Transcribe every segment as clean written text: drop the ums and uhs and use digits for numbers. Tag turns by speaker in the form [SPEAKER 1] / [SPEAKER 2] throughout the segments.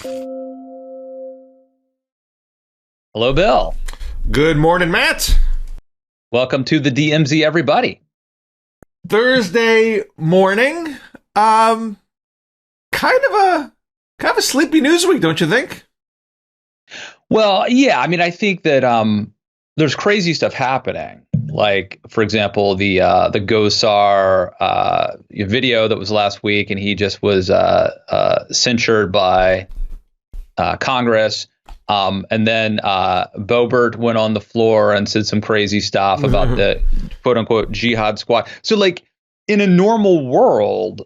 [SPEAKER 1] Hello, Bill.
[SPEAKER 2] Good morning, Matt.
[SPEAKER 1] Welcome to the DMZ, everybody.
[SPEAKER 2] Thursday morning. Kind of a sleepy news week, don't you think?
[SPEAKER 1] Well, yeah. I mean, I think that there's crazy stuff happening. Like, for example, the Gosar video that was last week, and he just was censured by Congress. And then Boebert went on the floor and said some crazy stuff about the quote unquote jihad squad. So like in a normal world,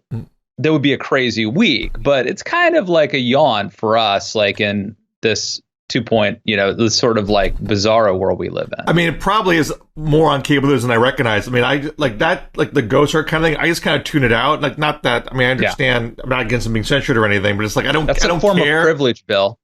[SPEAKER 1] there would be a crazy week, but it's kind of like a yawn for us, like in this this sort of like bizarro world we live in.
[SPEAKER 2] I mean, it probably is more on cable news than I recognize. I mean, I like that, like the Gosar kind of thing. I just kind of tune it out. Like, not that, I mean, I understand I'm not against him being censored or anything, but it's like, I don't
[SPEAKER 1] That's
[SPEAKER 2] I don't
[SPEAKER 1] a form
[SPEAKER 2] care.
[SPEAKER 1] of privilege, Bill.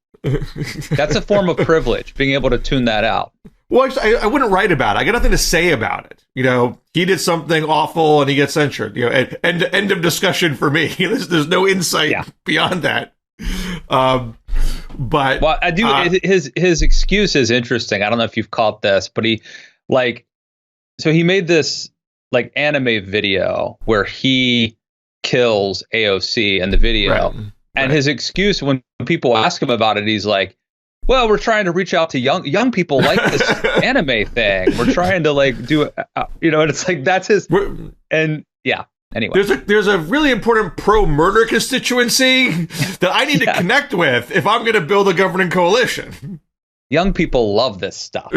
[SPEAKER 1] That's a form of privilege, being able to tune that out.
[SPEAKER 2] Well, I wouldn't write about it. I got nothing to say about it. You know, he did something awful and he gets censured. You know, end of discussion for me. There's no insight beyond that. But
[SPEAKER 1] well, I do. His excuse is interesting. I don't know if you've caught this, but he made this like anime video where he kills AOC in the video.
[SPEAKER 2] Right.
[SPEAKER 1] And his excuse when people ask him about it, he's like, well, we're trying to reach out to young people like this anime thing. We're trying to like do, and it's like, that's his. And yeah, anyway.
[SPEAKER 2] There's a really important pro-murder constituency that I need to connect with if I'm going to build a governing coalition.
[SPEAKER 1] Young people love this stuff.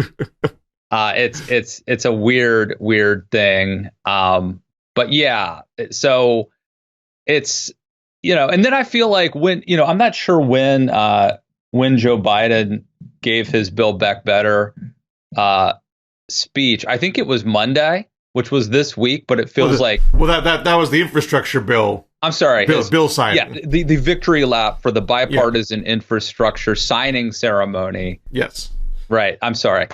[SPEAKER 1] It's a weird thing. But yeah, so it's, and then I feel like when, I'm not sure when Joe Biden gave his Build Back Better speech. I think it was Monday, which was this week, but it feels like.
[SPEAKER 2] Well, that was the infrastructure bill.
[SPEAKER 1] I'm sorry.
[SPEAKER 2] Bill signing.
[SPEAKER 1] Yeah, the victory lap for the bipartisan infrastructure signing ceremony.
[SPEAKER 2] Yes.
[SPEAKER 1] Right. I'm sorry.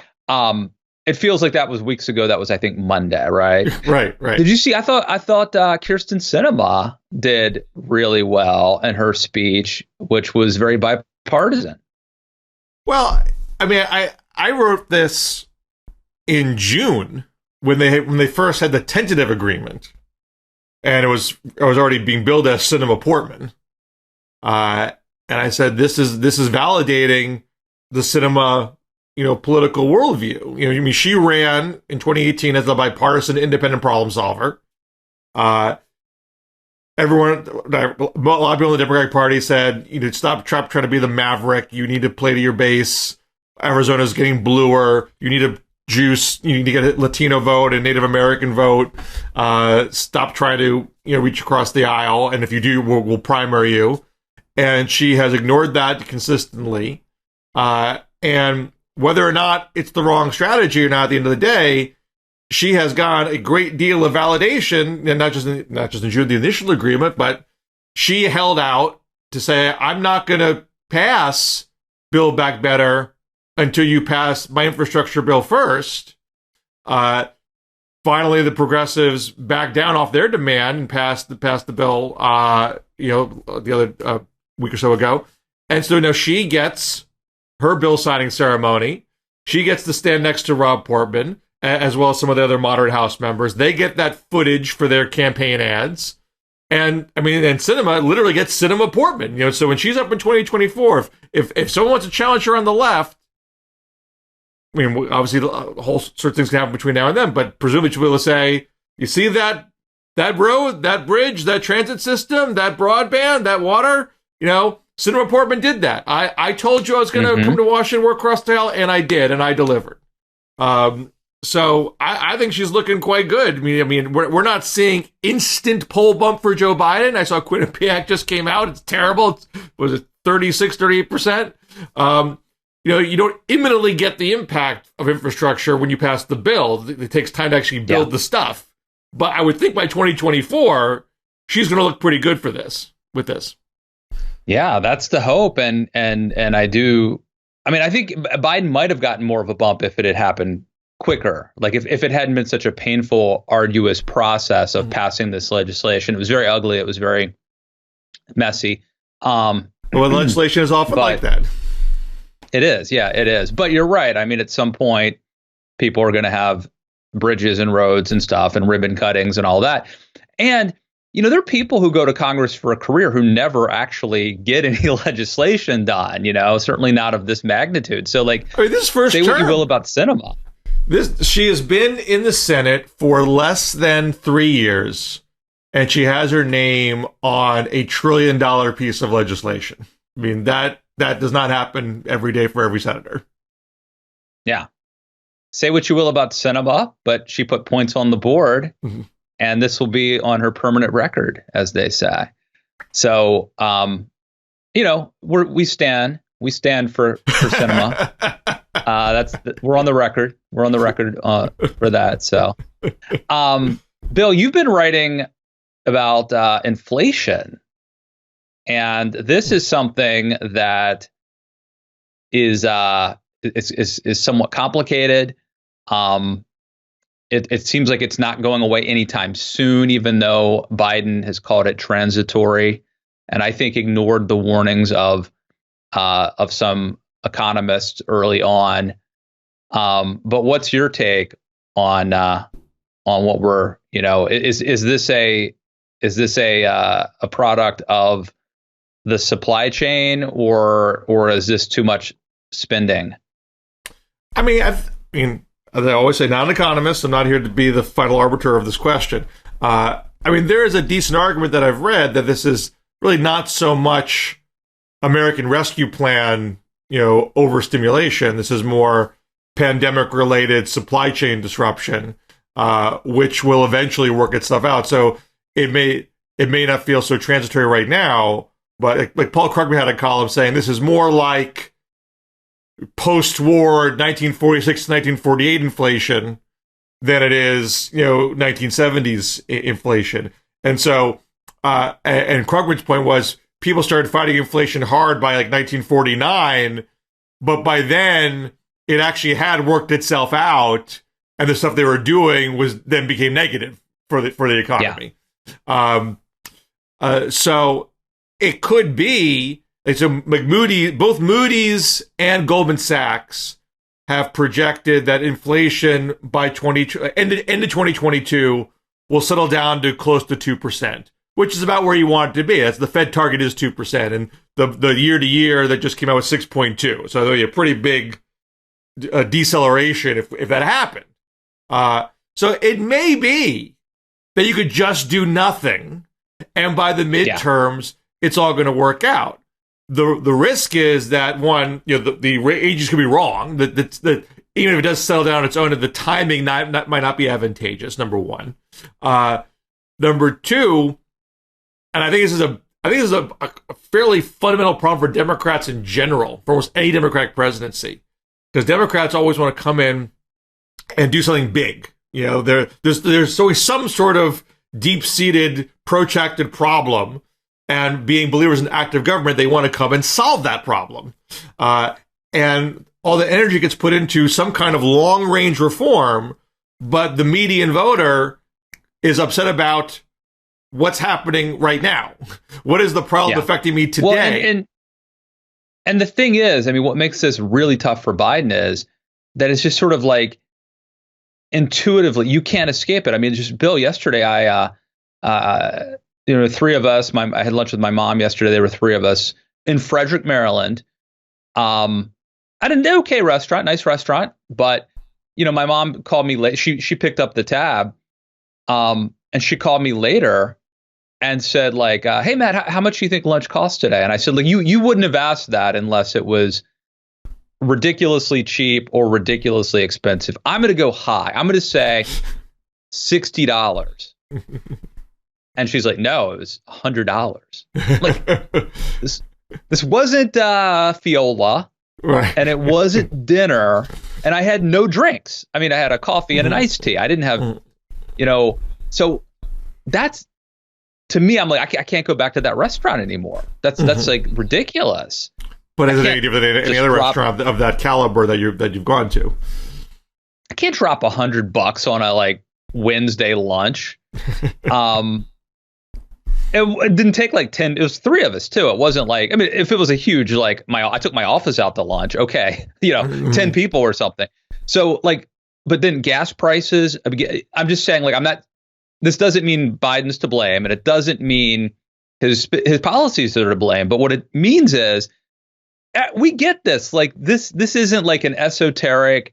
[SPEAKER 1] It feels like that was weeks ago. That was, I think, Monday, right?
[SPEAKER 2] Right.
[SPEAKER 1] Did you see? I thought Kyrsten Sinema did really well in her speech, which was very bipartisan.
[SPEAKER 2] Well, I mean, I wrote this in June when they first had the tentative agreement, and I was already being billed as Sinema Portman, and I said this is validating the Sinema political worldview. I mean, she ran in 2018 as a bipartisan independent problem solver. A lot of people in the Democratic Party said, stop trying to be the maverick. You need to play to your base. Arizona's getting bluer. You need to juice. You need to get a Latino vote and Native American vote. Stop trying to, reach across the aisle. And if you do, we'll primary you. And she has ignored that consistently. And whether or not it's the wrong strategy or not, at the end of the day, she has gotten a great deal of validation, and not just in June, the initial agreement, but she held out to say, I'm not going to pass Build Back Better until you pass my infrastructure bill first. Finally, the progressives backed down off their demand and passed the bill, the other week or so ago. And so now she gets her bill signing ceremony. She gets to stand next to Rob Portman, as well as some of the other moderate House members. They get that footage for their campaign ads. And I mean, and Sinema literally gets Sinema Portman. So when she's up in 2024, if someone wants to challenge her on the left, I mean, obviously a whole sort of things can happen between now and then, but presumably she'll be able to say, you see that road, that bridge, that transit system, that broadband, that water, Sinema Portman did that. I told you I was going to come to Washington, work across the aisle, and I did, and I delivered. So I think she's looking quite good. I mean, we're not seeing instant poll bump for Joe Biden. I saw Quinnipiac just came out. It's terrible. Was it 36, 38%? You don't imminently get the impact of infrastructure when you pass the bill. It takes time to actually build the stuff. But I would think by 2024, she's going to look pretty good with this.
[SPEAKER 1] Yeah, that's the hope. And I do. I mean, I think Biden might have gotten more of a bump if it had happened quicker. Like if it hadn't been such a painful, arduous process of passing this legislation. It was very ugly. It was very messy.
[SPEAKER 2] Well, legislation is often like that.
[SPEAKER 1] It is. Yeah, it is. But you're right. I mean, at some point, people are going to have bridges and roads and stuff and ribbon cuttings and all that. And, there are people who go to Congress for a career who never actually get any legislation done, certainly not of this magnitude. So,
[SPEAKER 2] this first
[SPEAKER 1] say
[SPEAKER 2] term,
[SPEAKER 1] what you will about Sinema.
[SPEAKER 2] She has been in the Senate for less than 3 years, and she has her name on $1 trillion piece of legislation. I mean, that does not happen every day for every senator.
[SPEAKER 1] Yeah. Say what you will about Sinema, but she put points on the board, and this will be on her permanent record, as they say. So, we stand for Sinema. We're on the record. We're on the record for that. So, Bill, you've been writing about inflation, and this is something that is somewhat complicated. It seems like it's not going away anytime soon, even though Biden has called it transitory, and I think ignored the warnings of some economists early on. But what's your take on what we're, is this a product of the supply chain, or is this too much spending?
[SPEAKER 2] I mean, as I always say, not an economist. I'm not here to be the final arbiter of this question. There is a decent argument that I've read that this is really not so much American Rescue Plan, overstimulation. This is more pandemic-related supply chain disruption, which will eventually work itself out. So it may not feel so transitory right now, but like Paul Krugman had a column saying this is more like post-war 1946 to 1948 inflation than it is, 1970s inflation. And so, and Krugman's point was people started fighting inflation hard by 1949, but by then it actually had worked itself out, and the stuff they were doing then became negative for the economy. Yeah. So it could be. So both Moody's and Goldman Sachs have projected that inflation by end of 2022 will settle down to close to 2%, which is about where you want it to be. That's the Fed target is 2%, and the year to year that just came out was 6.2. So there'll be a pretty big deceleration if that happened. So it may be that you could just do nothing, and by the midterms, it's all going to work out. The risk is that one, the agencies could be wrong. That even if it does settle down on its own, the timing might not be advantageous. Number one. Number two, and I think this is a fairly fundamental problem for Democrats in general, for almost any Democratic presidency, because Democrats always want to come in and do something big. There's always some sort of deep-seated, protracted problem. And being believers in active government, they want to come and solve that problem. And all the energy gets put into some kind of long-range reform, but the median voter is upset about what's happening right now. What is the problem affecting me today?
[SPEAKER 1] Well, and the thing is, what makes this really tough for Biden is that it's just sort of like intuitively, you can't escape it. Just Bill, yesterday, three of us, I had lunch with my mom yesterday. There were three of us in Frederick, Maryland. At an okay restaurant, nice restaurant. But, my mom called me late. She picked up the tab. And she called me later and said hey, Matt, how much do you think lunch cost today? And I said, you wouldn't have asked that unless it was ridiculously cheap or ridiculously expensive. I'm going to go high. I'm going to say $60. And she's like, no, it was $100. This wasn't Fiola,
[SPEAKER 2] right?
[SPEAKER 1] And it wasn't dinner, and I had no drinks. I had a coffee and an iced tea. I didn't have, so that's, to me, I'm like, I can't go back to that restaurant anymore. That's ridiculous.
[SPEAKER 2] But is it any different than any other restaurant of that caliber that you've gone to?
[SPEAKER 1] I can't drop $100 on a Wednesday lunch. it didn't take like 10. It was three of us too. It wasn't like, I mean, if it was a huge, like I took my office out to lunch. Okay. 10 people or something. So like, but then gas prices, I'm just saying, like, this doesn't mean Biden's to blame, and it doesn't mean his policies are to blame. But what it means is we get this, like, this isn't like an esoteric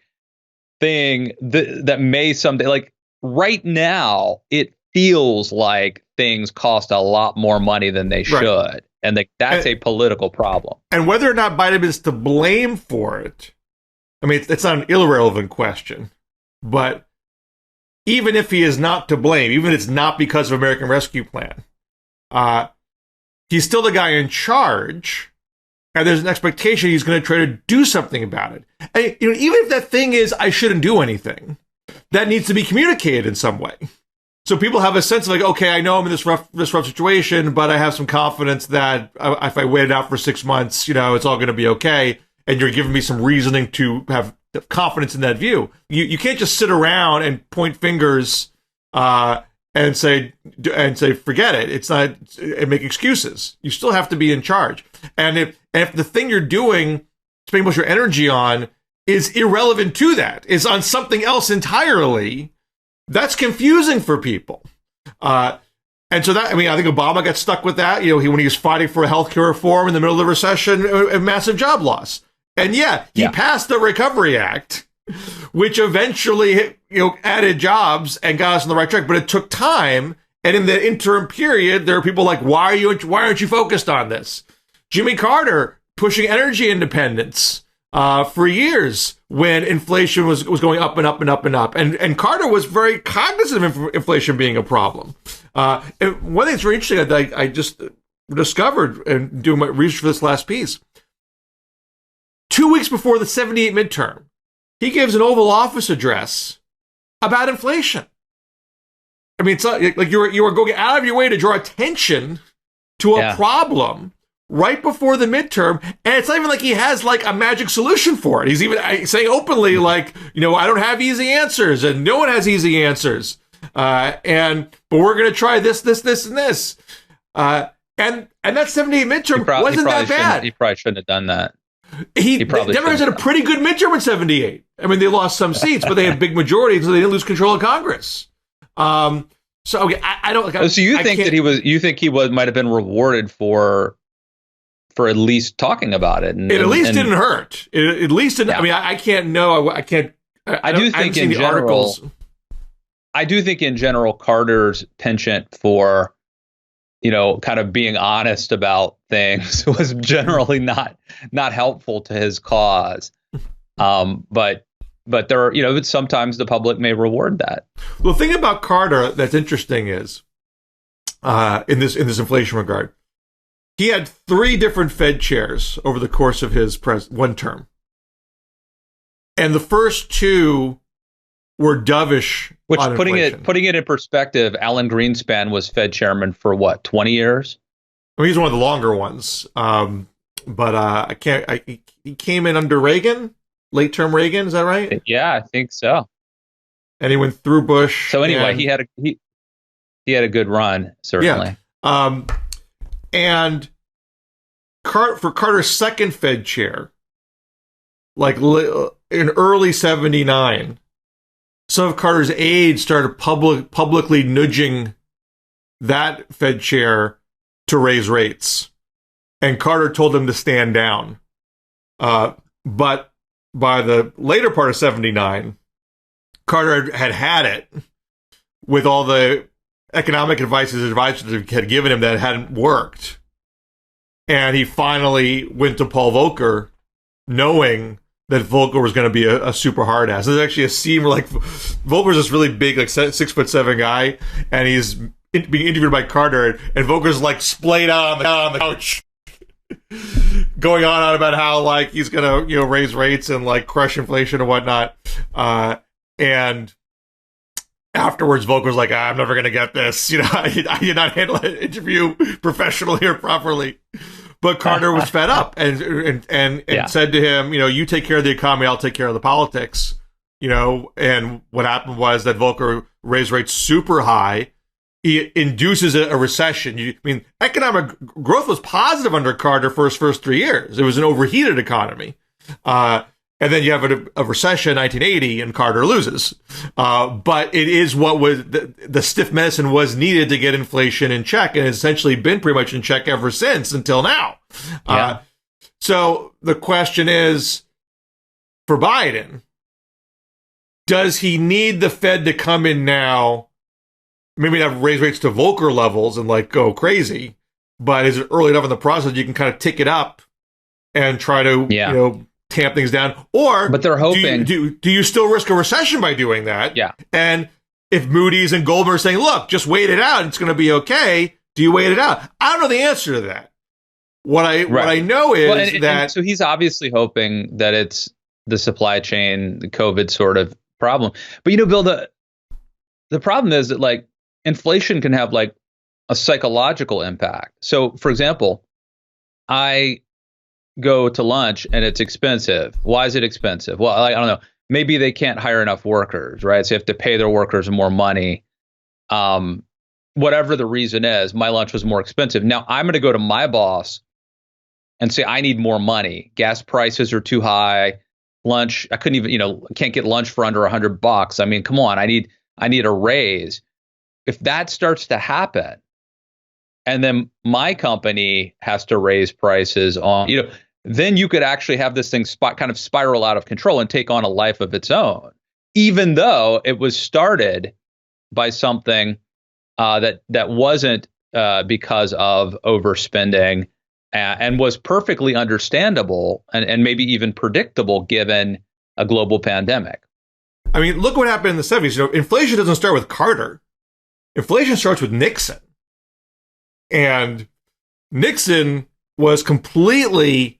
[SPEAKER 1] thing that may someday, like right now, it feels like things cost a lot more money than they should. Right. And that's a political problem.
[SPEAKER 2] And whether or not Biden is to blame for it, I mean, it's not an irrelevant question. But even if he is not to blame, even if it's not because of American Rescue Plan, he's still the guy in charge, and there's an expectation he's going to try to do something about it. And, even if that thing is, I shouldn't do anything, that needs to be communicated in some way. So people have a sense of like, okay, I know I'm in this rough situation, but I have some confidence that if I wait it out for 6 months, it's all going to be okay. And you're giving me some reasoning to have confidence in that view. You can't just sit around and point fingers and say forget it. It's not, and make excuses. You still have to be in charge. And if the thing you're doing, spending most of your energy on, is irrelevant to that, is on something else entirely, that's confusing for people. And so I think Obama got stuck with that. When he was fighting for a healthcare reform in the middle of the recession, a massive job loss. And he passed the Recovery Act, which eventually, added jobs and got us on the right track. But it took time. And in the interim period, there are people like, why aren't you focused on this? Jimmy Carter pushing energy independence for years when inflation was going up and up and up and up. And Carter was very cognizant of inflation being a problem. And one thing that's very interesting that I just discovered in doing my research for this last piece, 2 weeks before the 78 midterm, he gives an Oval Office address about inflation. I mean, it's not, like you are going out of your way to draw attention to a problem right before the midterm, and it's not even like he has like a magic solution for it. He's even saying openly, like, I don't have easy answers, and no one has easy answers. But we're going to try this, and this. And that 78 midterm wasn't that bad.
[SPEAKER 1] He probably shouldn't have done that.
[SPEAKER 2] Democrats had a pretty good midterm in 78. I mean, they lost some seats, but they had big majorities, so they didn't lose control of Congress. I don't.
[SPEAKER 1] So you think that you think he might have been rewarded for at least talking about it?
[SPEAKER 2] It at least didn't hurt. It at least didn't. Yeah. I mean, I can't know. I can't.
[SPEAKER 1] I do think in general. I do think in general, Carter's penchant for, kind of being honest about things was generally not helpful to his cause. But there are, sometimes the public may reward that.
[SPEAKER 2] Well, the thing about Carter that's interesting is, in this inflation regard, he had 3 different Fed chairs over the course of his one term, and the first 2 were dovish.
[SPEAKER 1] Which, putting it in perspective, Alan Greenspan was Fed chairman for what, 20 years?
[SPEAKER 2] Well, he's one of the longer ones. But he came in under Reagan, late term Reagan. Is that right?
[SPEAKER 1] Yeah, I think so.
[SPEAKER 2] And he went through Bush.
[SPEAKER 1] So anyway, he had a good run, certainly.
[SPEAKER 2] Yeah. And for Carter's second Fed chair, like in early 79, some of Carter's aides started publicly nudging that Fed chair to raise rates. And Carter told them to stand down. But by the later part of 79, Carter had it with all the economic advice his advisors had given him that hadn't worked. And he finally went to Paul Volcker, knowing that Volcker was going to be a super hard ass. There's actually a scene where, like, Volcker's this really big, like 6'7" guy, and he's being interviewed by Carter, and Volcker's like splayed out on the couch, going on about how, like, he's going to, raise rates and, like, crush inflation and whatnot. And afterwards, Volcker's like, I'm never going to get this. I did not handle an interview professionally or properly. But Carter was fed up and said to him, you take care of the economy, I'll take care of the politics. And what happened was that Volcker raised rates super high, he induces a recession. I mean, economic growth was positive under Carter for his first 3 years. It was an overheated economy. And then you have a recession in 1980 and Carter loses. But it is what was the stiff medicine was needed to get inflation in check, and it's essentially been pretty much in check ever since until now.
[SPEAKER 1] Yeah.
[SPEAKER 2] So the question is, for Biden, does he need the Fed to come in now, maybe not raise rates to Volcker levels and like go crazy, but is it early enough in the process you can kind of tick it up and try to, tamp things down? Or
[SPEAKER 1] but they're hoping.
[SPEAKER 2] Do you still risk a recession by doing that?
[SPEAKER 1] Yeah.
[SPEAKER 2] And if Moody's and Goldman are saying, look, just wait it out, it's going to be okay, do you wait it out? I don't know the answer to that. What I know is
[SPEAKER 1] and so he's obviously hoping that it's the supply chain, the COVID sort of problem. But, Bill, the problem is that, like, inflation can have, like, a psychological impact. So, for example, I go to lunch and it's expensive. Why is it expensive? Well, I don't know. Maybe they can't hire enough workers, right? So you have to pay their workers more money. Whatever the reason is, my lunch was more expensive. Now I'm going to go to my boss and say, I need more money. Gas prices are too high. Lunch, I couldn't even, can't get lunch for under $100. I mean, come on, I need a raise. If that starts to happen, and then my company has to raise prices on, then you could actually have this thing kind of spiral out of control and take on a life of its own, even though it was started by something that wasn't because of overspending and was perfectly understandable and maybe even predictable given a global pandemic.
[SPEAKER 2] I mean, look what happened in the 70s. Inflation doesn't start with Carter. Inflation starts with Nixon. And Nixon was completely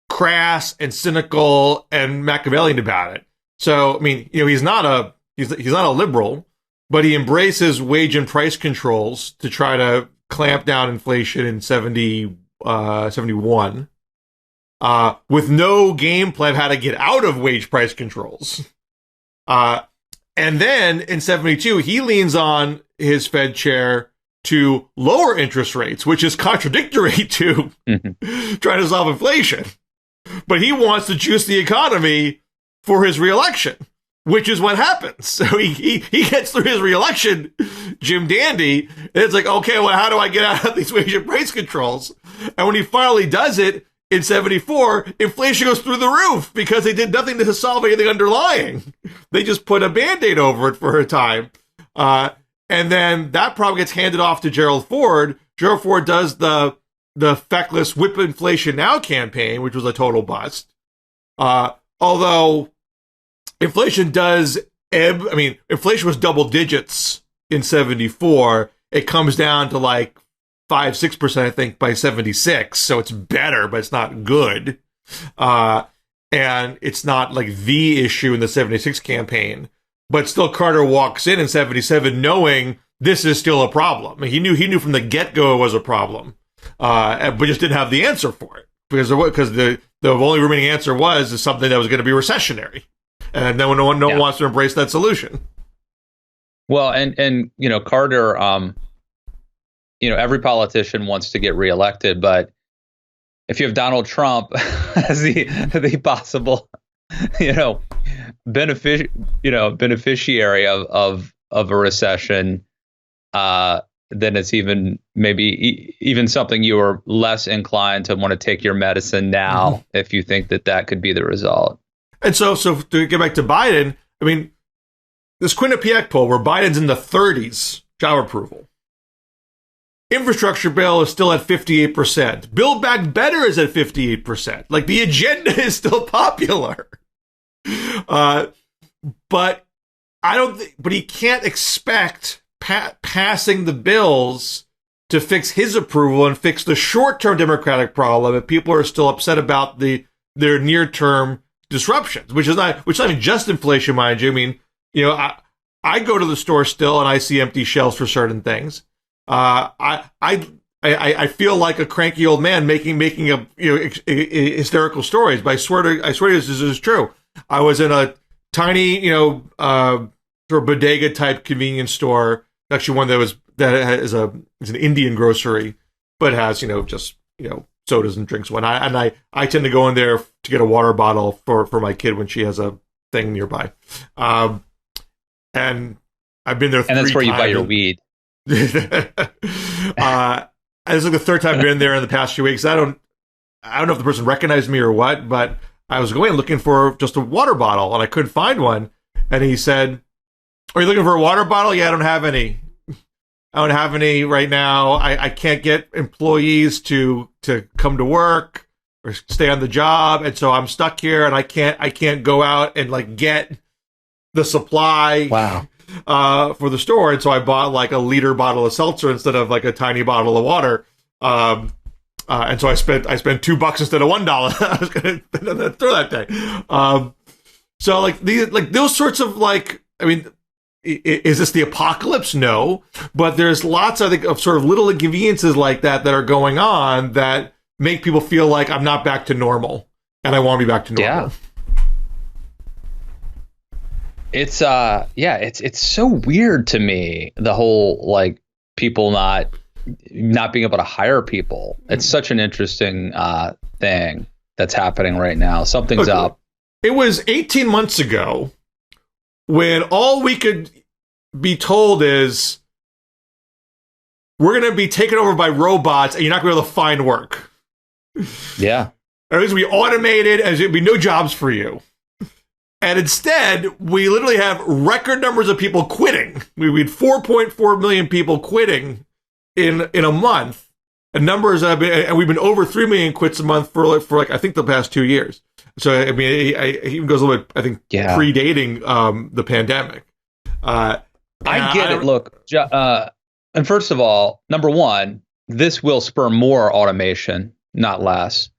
[SPEAKER 2] crass and cynical and Machiavellian about it. So, I mean, he's not a liberal, but he embraces wage and price controls to try to clamp down inflation in 71, with no game plan of how to get out of wage price controls. And then in 72, he leans on his Fed chair to lower interest rates, which is contradictory to trying to solve inflation. But he wants to juice the economy for his reelection, which is what happens. So he gets through his reelection, Jim Dandy, and it's like, okay, well, how do I get out of these wage and price controls? And when he finally does it in 74, inflation goes through the roof because they did nothing to solve anything underlying. They just put a Band-Aid over it for a time. And then that problem gets handed off to Gerald Ford. Gerald Ford does the feckless Whip Inflation Now campaign, which was a total bust. Although inflation does ebb. I mean, inflation was double digits in 74. It comes down to like 5-6%, I think, by 76. So it's better, but it's not good. And it's not like the issue in the 76 campaign. But still, Carter walks in 77 knowing this is still a problem. I mean, he knew from the get-go it was a problem, but just didn't have the answer for it because the only remaining answer is something that was going to be recessionary, and no one wants to embrace that solution.
[SPEAKER 1] Well, and Carter, every politician wants to get reelected, but if you have Donald Trump as the possible beneficiary of a recession, then it's even something you are less inclined to want to take your medicine now if you think that could be the result.
[SPEAKER 2] And so to get back to Biden, I mean, this Quinnipiac poll where Biden's in the 30s job approval. Infrastructure bill is still at 58%. Build Back Better is at 58%. Like, the agenda is still popular. But he can't expect passing the bills to fix his approval and fix the short-term Democratic problem if people are still upset about their near-term disruptions, which is not even just inflation, mind you. I mean, I go to the store still and I see empty shelves for certain things. I feel like a cranky old man making hysterical stories, but I swear to this is true. I was in a tiny, sort of bodega type convenience store Actually, one that is an Indian grocery, but has just sodas and drinks. I tend to go in there to get a water bottle for my kid when she has a thing nearby. And I've been there 3 times.
[SPEAKER 1] And that's where you buy your weed.
[SPEAKER 2] This is like the third time I've been there in the past few weeks. I don't know if the person recognized me or what, but I was going looking for just a water bottle and I couldn't find one. And he said, "Are you looking for a water bottle?" "Yeah, I don't have any. I don't have any right now. I can't get employees to come to work or stay on the job, and so I'm stuck here, and I can't go out and like get the supply for the store." And so I bought like a liter bottle of seltzer instead of like a tiny bottle of water. And so I spent $2 instead of $1. I was going to throw that day. So like those sorts of like, I mean, is this the apocalypse? No, but there's lots, I think, of sort of little inconveniences like that are going on that make people feel like I'm not back to normal, and I want to be back to normal.
[SPEAKER 1] Yeah. It's so weird to me, the whole like people not being able to hire people. It's such an interesting thing that's happening right now. Something's up.
[SPEAKER 2] It was 18 months ago when all we could be told is we're going to be taken over by robots and you're not going to be able to find work.
[SPEAKER 1] Yeah.
[SPEAKER 2] Or at least we automated and there'd be no jobs for you. And instead, we literally have record numbers of people quitting. We had 4.4 million people quitting in a month. And numbers have been, and we've been over 3 million quits a month for like I think the past 2 years. So I mean, it even goes a little bit, I think, predating the pandemic.
[SPEAKER 1] I get it. Look, and first of all, number one, this will spur more automation, not less.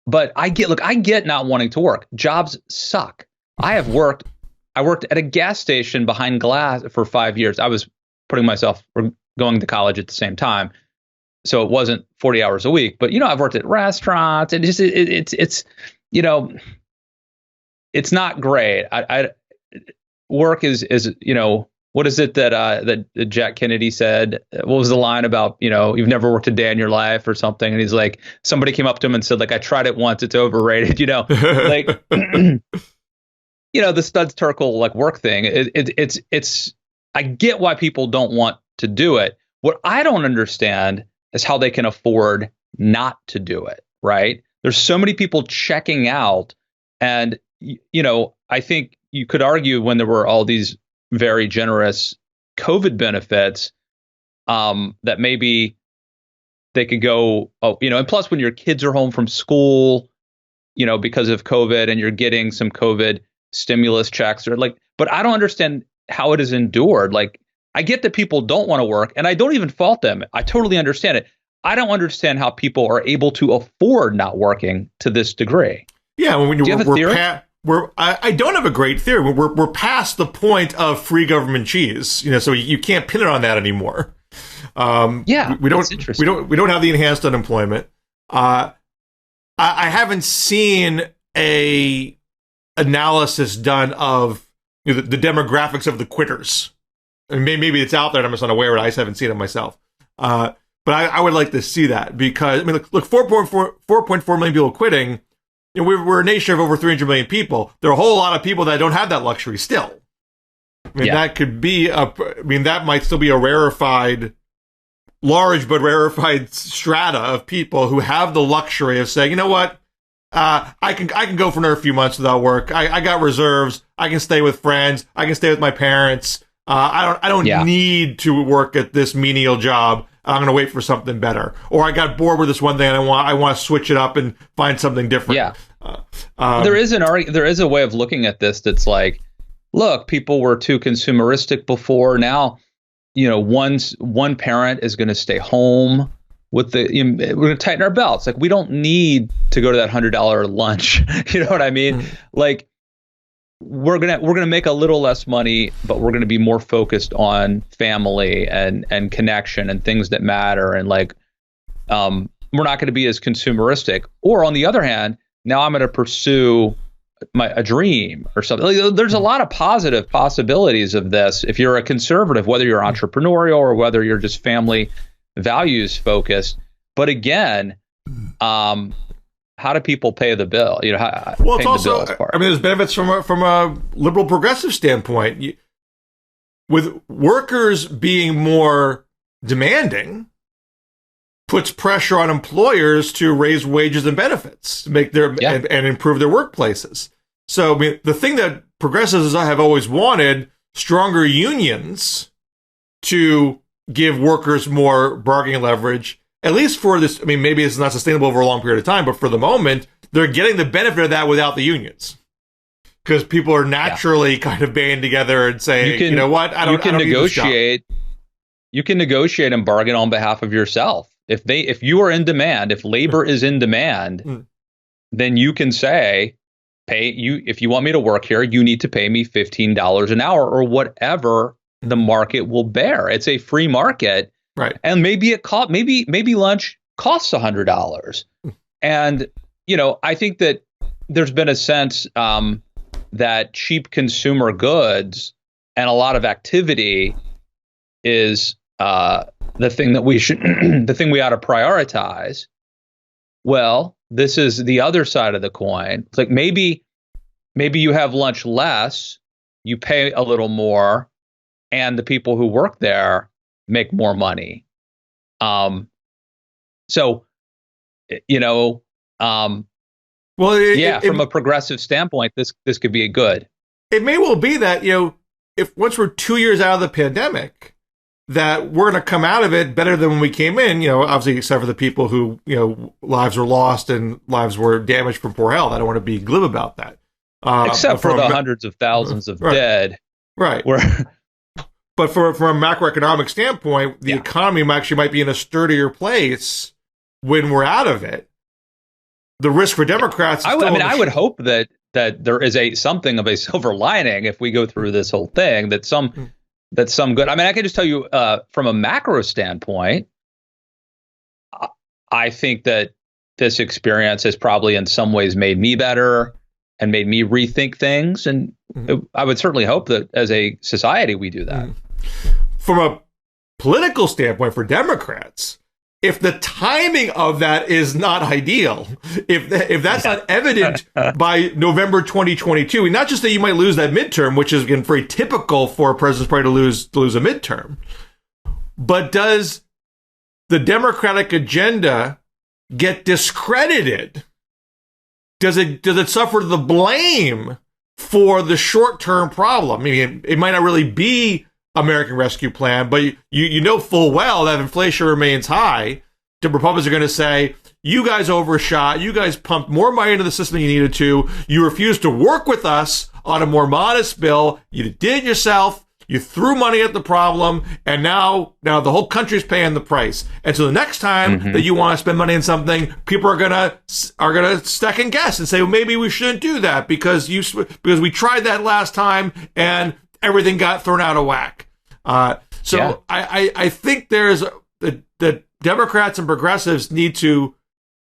[SPEAKER 1] But I get not wanting to work. Jobs suck. I worked at a gas station behind glass for 5 years. I was going to college at the same time, so it wasn't 40 hours a week. But I've worked at restaurants, and it's it's not great. Work is what is it that Jack Kennedy said? What was the line about, you've never worked a day in your life or something? And he's like, somebody came up to him and said, like, I tried it once, it's overrated, like, the Studs Terkel like work thing. It's I get why people don't want to do it. What I don't understand is how they can afford not to do it. Right. There's so many people checking out. And, I think you could argue when there were all these very generous COVID benefits, that maybe they could go, and plus when your kids are home from school, because of COVID, and you're getting some COVID stimulus checks but I don't understand how it is endured. Like, I get that people don't want to work, and I don't even fault them. I totally understand it. I don't understand how people are able to afford not working to this degree.
[SPEAKER 2] Yeah,
[SPEAKER 1] do you have a theory?
[SPEAKER 2] I don't have a great theory. We're past the point of free government cheese, so you can't pin it on that anymore. We don't have the enhanced unemployment. I haven't seen a analysis done of the demographics of the quitters. I mean, maybe it's out there and I'm just unaware of it. I just haven't seen it myself. But I would like to see that, because I mean, look, 4.4 million people quitting. We're a nation of over 300 million people. There are a whole lot of people that don't have that luxury still. I mean, that could be that might still be a large but rarefied strata of people who have the luxury of saying, you know what, I can go for another few months without work. I got reserves. I can stay with friends. I can stay with my parents. I don't need to work at this menial job. I'm going to wait for something better. Or I got bored with this one thing and I want to switch it up and find something different.
[SPEAKER 1] Yeah. There is a way of looking at this that's like, look, people were too consumeristic before. Now, one parent is going to stay home with we're going to tighten our belts. Like, we don't need to go to that $100 lunch. You know what I mean? Mm-hmm. Like, we're gonna make a little less money, but we're gonna be more focused on family and connection and things that matter. And like, we're not gonna be as consumeristic. Or on the other hand, now I'm gonna pursue a dream or something. Like, there's a lot of positive possibilities of this. If you're a conservative, whether you're entrepreneurial or whether you're just family values focused. But again, how do people pay the bill?
[SPEAKER 2] Well, it's also, I mean, there's benefits from a liberal progressive standpoint. With workers being more demanding, puts pressure on employers to raise wages and benefits, to make and improve their workplaces. So, I mean, the thing that progressives have always wanted, stronger unions to give workers more bargaining leverage, at least for this. I mean, maybe it's not sustainable over a long period of time, but for the moment, they're getting the benefit of that without the unions. Because people are naturally kind of banding together and saying, you know what, I don't negotiate.
[SPEAKER 1] You can negotiate and bargain on behalf of yourself. If you are in demand, if labor is in demand, then you can say, if you want me to work here, you need to pay me $15 an hour or whatever the market will bear. It's a free market.
[SPEAKER 2] Right.
[SPEAKER 1] And maybe maybe lunch costs $100. And, I think that there's been a sense that cheap consumer goods and a lot of activity is the thing that we ought to prioritize. Well, this is the other side of the coin. It's like maybe you have lunch less, you pay a little more, and the people who work there make more money. From a progressive standpoint, this could be a good.
[SPEAKER 2] It may well be that, if once we're 2 years out of the pandemic, that we're going to come out of it better than when we came in, obviously, except for the people who, lives were lost and lives were damaged from poor health. I don't want to be glib about that.
[SPEAKER 1] Except for the hundreds of thousands of dead.
[SPEAKER 2] Right. But from a macroeconomic standpoint, the economy actually might be in a sturdier place when we're out of it. The risk for Democrats.
[SPEAKER 1] I would hope that there is something of a silver lining if we go through this whole thing. That's some good. I mean, I can just tell you from a macro standpoint, I think that this experience has probably in some ways made me better and made me rethink things. And I would certainly hope that as a society we do that.
[SPEAKER 2] From a political standpoint for Democrats, if the timing of that is not ideal, if that's not evident by November 2022, and not just that you might lose that midterm, which is again very typical for a president's party to lose a midterm, but does the Democratic agenda get discredited? Does it suffer the blame for the short-term problem? I mean, it might not really be American Rescue Plan, but you know full well that if inflation remains high, the Republicans are going to say, you guys overshot, you guys pumped more money into the system than you needed to, you refused to work with us on a more modest bill, you did it yourself, you threw money at the problem, and now the whole country's paying the price. And so the next time that you want to spend money on something, people are gonna second guess and say, well, maybe we shouldn't do that because we tried that last time and everything got thrown out of whack. I think there's the Democrats and progressives need to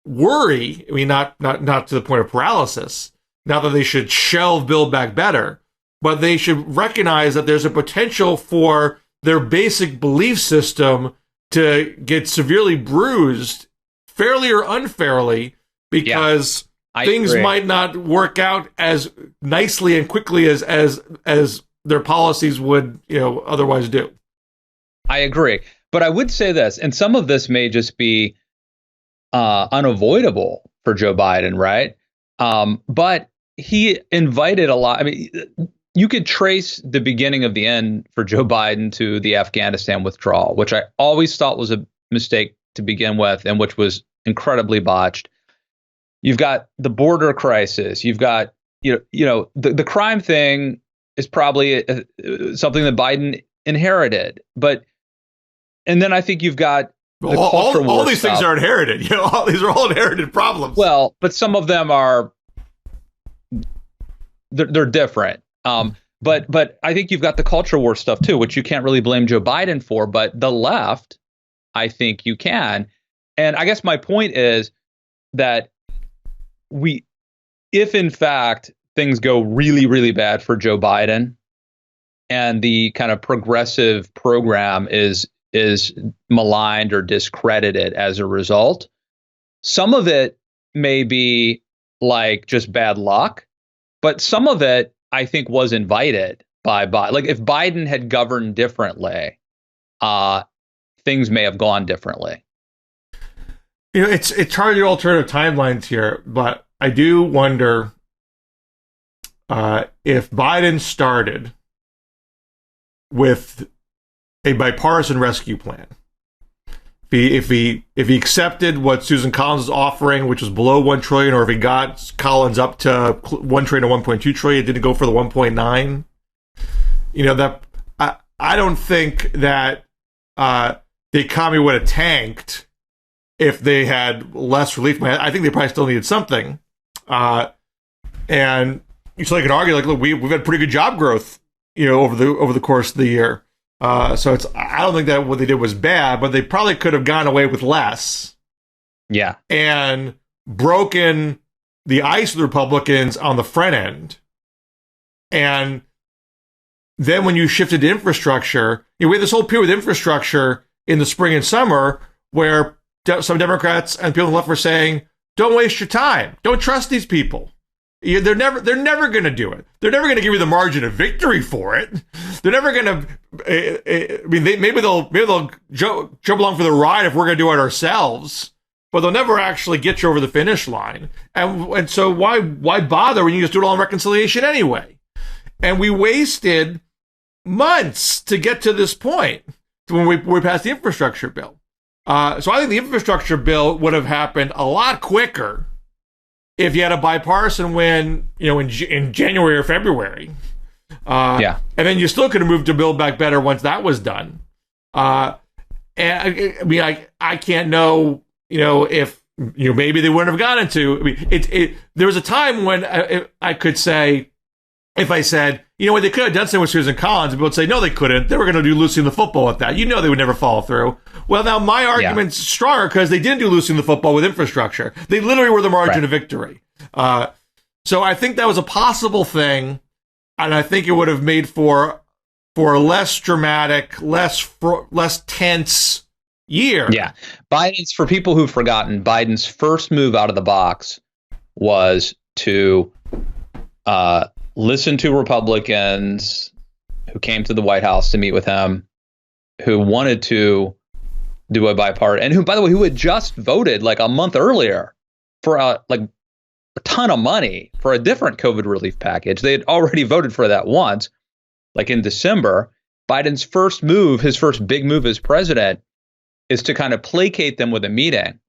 [SPEAKER 2] worry. I mean, not to the point of paralysis. Not that they should shelve Build Back Better, but they should recognize that there's a potential for their basic belief system to get severely bruised, fairly or unfairly, because things might not work out as nicely and quickly as their policies would, otherwise do.
[SPEAKER 1] I agree. But I would say this, and some of this may just be unavoidable for Joe Biden, right? But he invited a lot. I mean, you could trace the beginning of the end for Joe Biden to the Afghanistan withdrawal, which I always thought was a mistake to begin with, and which was incredibly botched. You've got the border crisis. You've got, the crime thing is probably something that Biden inherited. And then I think you've got the culture war
[SPEAKER 2] all these
[SPEAKER 1] stuff.
[SPEAKER 2] Things are inherited. These are all inherited problems.
[SPEAKER 1] Well, but some of them are, they're different. But I think you've got the culture war stuff too, which you can't really blame Joe Biden for, but the left, I think you can. And I guess my point is that if in fact things go really, really bad for Joe Biden and the kind of progressive program is maligned or discredited as a result. Some of it may be like just bad luck, but some of it I think was invited by Biden. Like if Biden had governed differently, things may have gone differently.
[SPEAKER 2] You know, it's hard to do alternative timelines here, but I do wonder if Biden started with a bipartisan rescue plan. If he accepted what Susan Collins is offering, which was below $1 trillion, or if he got Collins up to $1 trillion or $1.2 trillion, didn't go for the 1.9. You know, that I don't think that the economy would have tanked if they had less relief. I think they probably still needed something. And so you can argue, like, look, we've had pretty good job growth, you know, over the course of the year. So I don't think that what they did was bad, but they probably could have gone away with less.
[SPEAKER 1] Yeah.
[SPEAKER 2] And broken the ice of the Republicans on the front end. And then when you shifted to infrastructure, you know, we had this whole period with infrastructure in the spring and summer where some Democrats and people on the left were saying, don't waste your time. Don't trust these people. They're never going to do it. They're never going to give you the margin of victory for it. They're never going to. I mean, maybe they'll jump along for the ride if we're going to do it ourselves, but they'll never actually get you over the finish line. And so why bother when you just do it all in reconciliation anyway? And we wasted months to get to this point when we passed the infrastructure bill. So I think the infrastructure bill would have happened a lot quicker if you had a bipartisan win, you know, in January or February. And then you still could have moved to Build Back Better once that was done. And I mean, I can't know, you know, if, you know, maybe they wouldn't have gotten to. I mean, there was a time when I could say, if I said, you know what, they could have done something with Susan Collins, and people would say, no, they couldn't. They were going to do Lucy in the football with that. You know they would never follow through. Well, now my argument's stronger because they didn't do Lucy in the football with infrastructure. They literally were the margin of victory. So I think that was a possible thing, and I think it would have made for a less dramatic, less tense year.
[SPEAKER 1] Yeah. For people who've forgotten, Biden's first move out of the box was to listen to Republicans who came to the White House to meet with him, who wanted to do a bipartisan, and who, by the way, who had just voted like a month earlier for a ton of money for a different COVID relief package. They had already voted for that once, like in December. Biden's first move, his first big move as president, is to kind of placate them with a meeting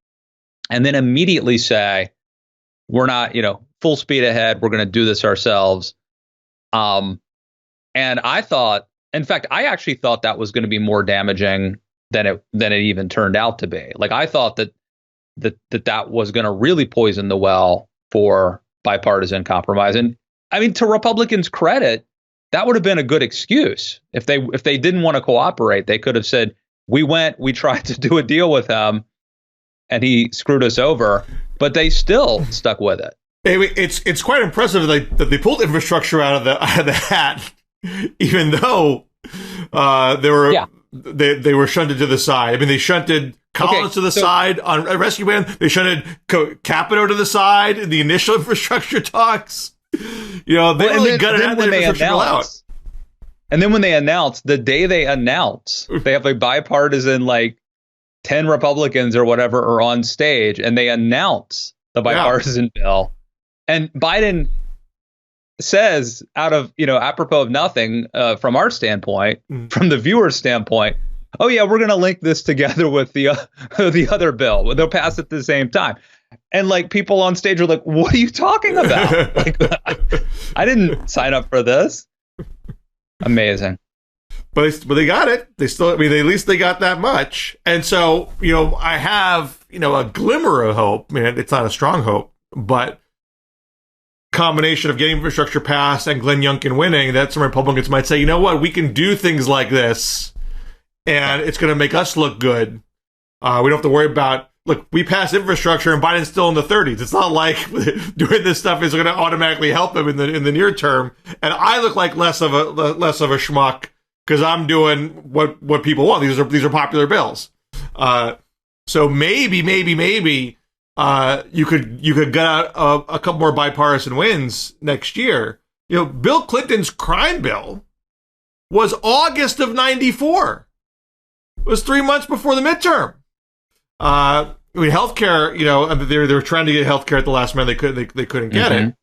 [SPEAKER 1] and then immediately say, we're not, you know, full speed ahead. We're going to do this ourselves. And I thought, in fact, I actually thought that was going to be more damaging than it even turned out to be. Like, I thought that was going to really poison the well for bipartisan compromise. And I mean, to Republicans' credit, that would have been a good excuse. If they didn't want to cooperate, they could have said, we tried to do a deal with him and he screwed us over, but they still stuck with it.
[SPEAKER 2] It's quite impressive that they pulled infrastructure out of the hat, even though they were shunted to the side. I mean, they shunted Collins to the side on a rescue plan. They shunted Capito to the side in the initial infrastructure talks. You know, they really gutted out the infrastructure bill out.
[SPEAKER 1] And then when they announce, the day they announce, they have a bipartisan, like 10 Republicans or whatever are on stage, and they announce the bipartisan bill. And Biden says, out of, you know, apropos of nothing, from our standpoint, from the viewer's standpoint, oh yeah, we're going to link this together with the other bill. They'll pass at the same time. And like people on stage are like, what are you talking about? Like, I didn't sign up for this. Amazing.
[SPEAKER 2] But they got it. They still, I mean, at least they got that much. And so, you know, I have, you know, a glimmer of hope. I mean, it's not a strong hope, but combination of getting infrastructure passed and Glenn Youngkin winning, that some Republicans might say, you know what, we can do things like this and it's going to make us look good. We don't have to worry about look, we passed infrastructure and Biden's still in the 30s. It's not like doing this stuff is going to automatically help him in the near term. And I look like less of a schmuck because I'm doing what people want. These are popular bills. So maybe you could get out a couple more bipartisan wins next year. You know, Bill Clinton's crime bill was August of '94. It was 3 months before the midterm. I mean, healthcare. You know, they were trying to get healthcare at the last minute. They couldn't get it.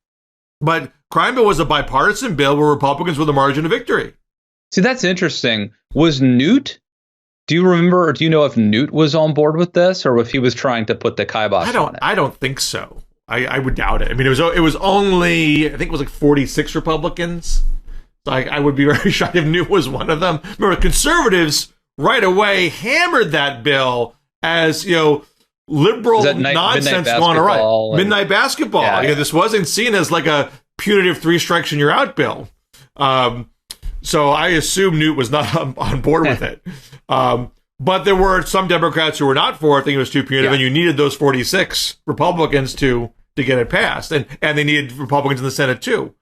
[SPEAKER 2] But crime bill was a bipartisan bill where Republicans were the margin of victory.
[SPEAKER 1] See, that's interesting. Was Newt? Do you remember, or do you know if Newt was on board with this, or if he was trying to put the kibosh on it?
[SPEAKER 2] I don't think so. I would doubt it. I mean, it was only, I think it was like 46 Republicans. So I would be very shocked if Newt was one of them. Remember, conservatives right away hammered that bill as, you know, liberal nonsense going around. Midnight basketball. Yeah. This wasn't seen as like a punitive 3 strikes and you're out bill. So I assume Newt was not on board with it. But there were some Democrats who were not for it, thinking it was too punitive, and you needed those 46 Republicans to get it passed. And they needed Republicans in the Senate too.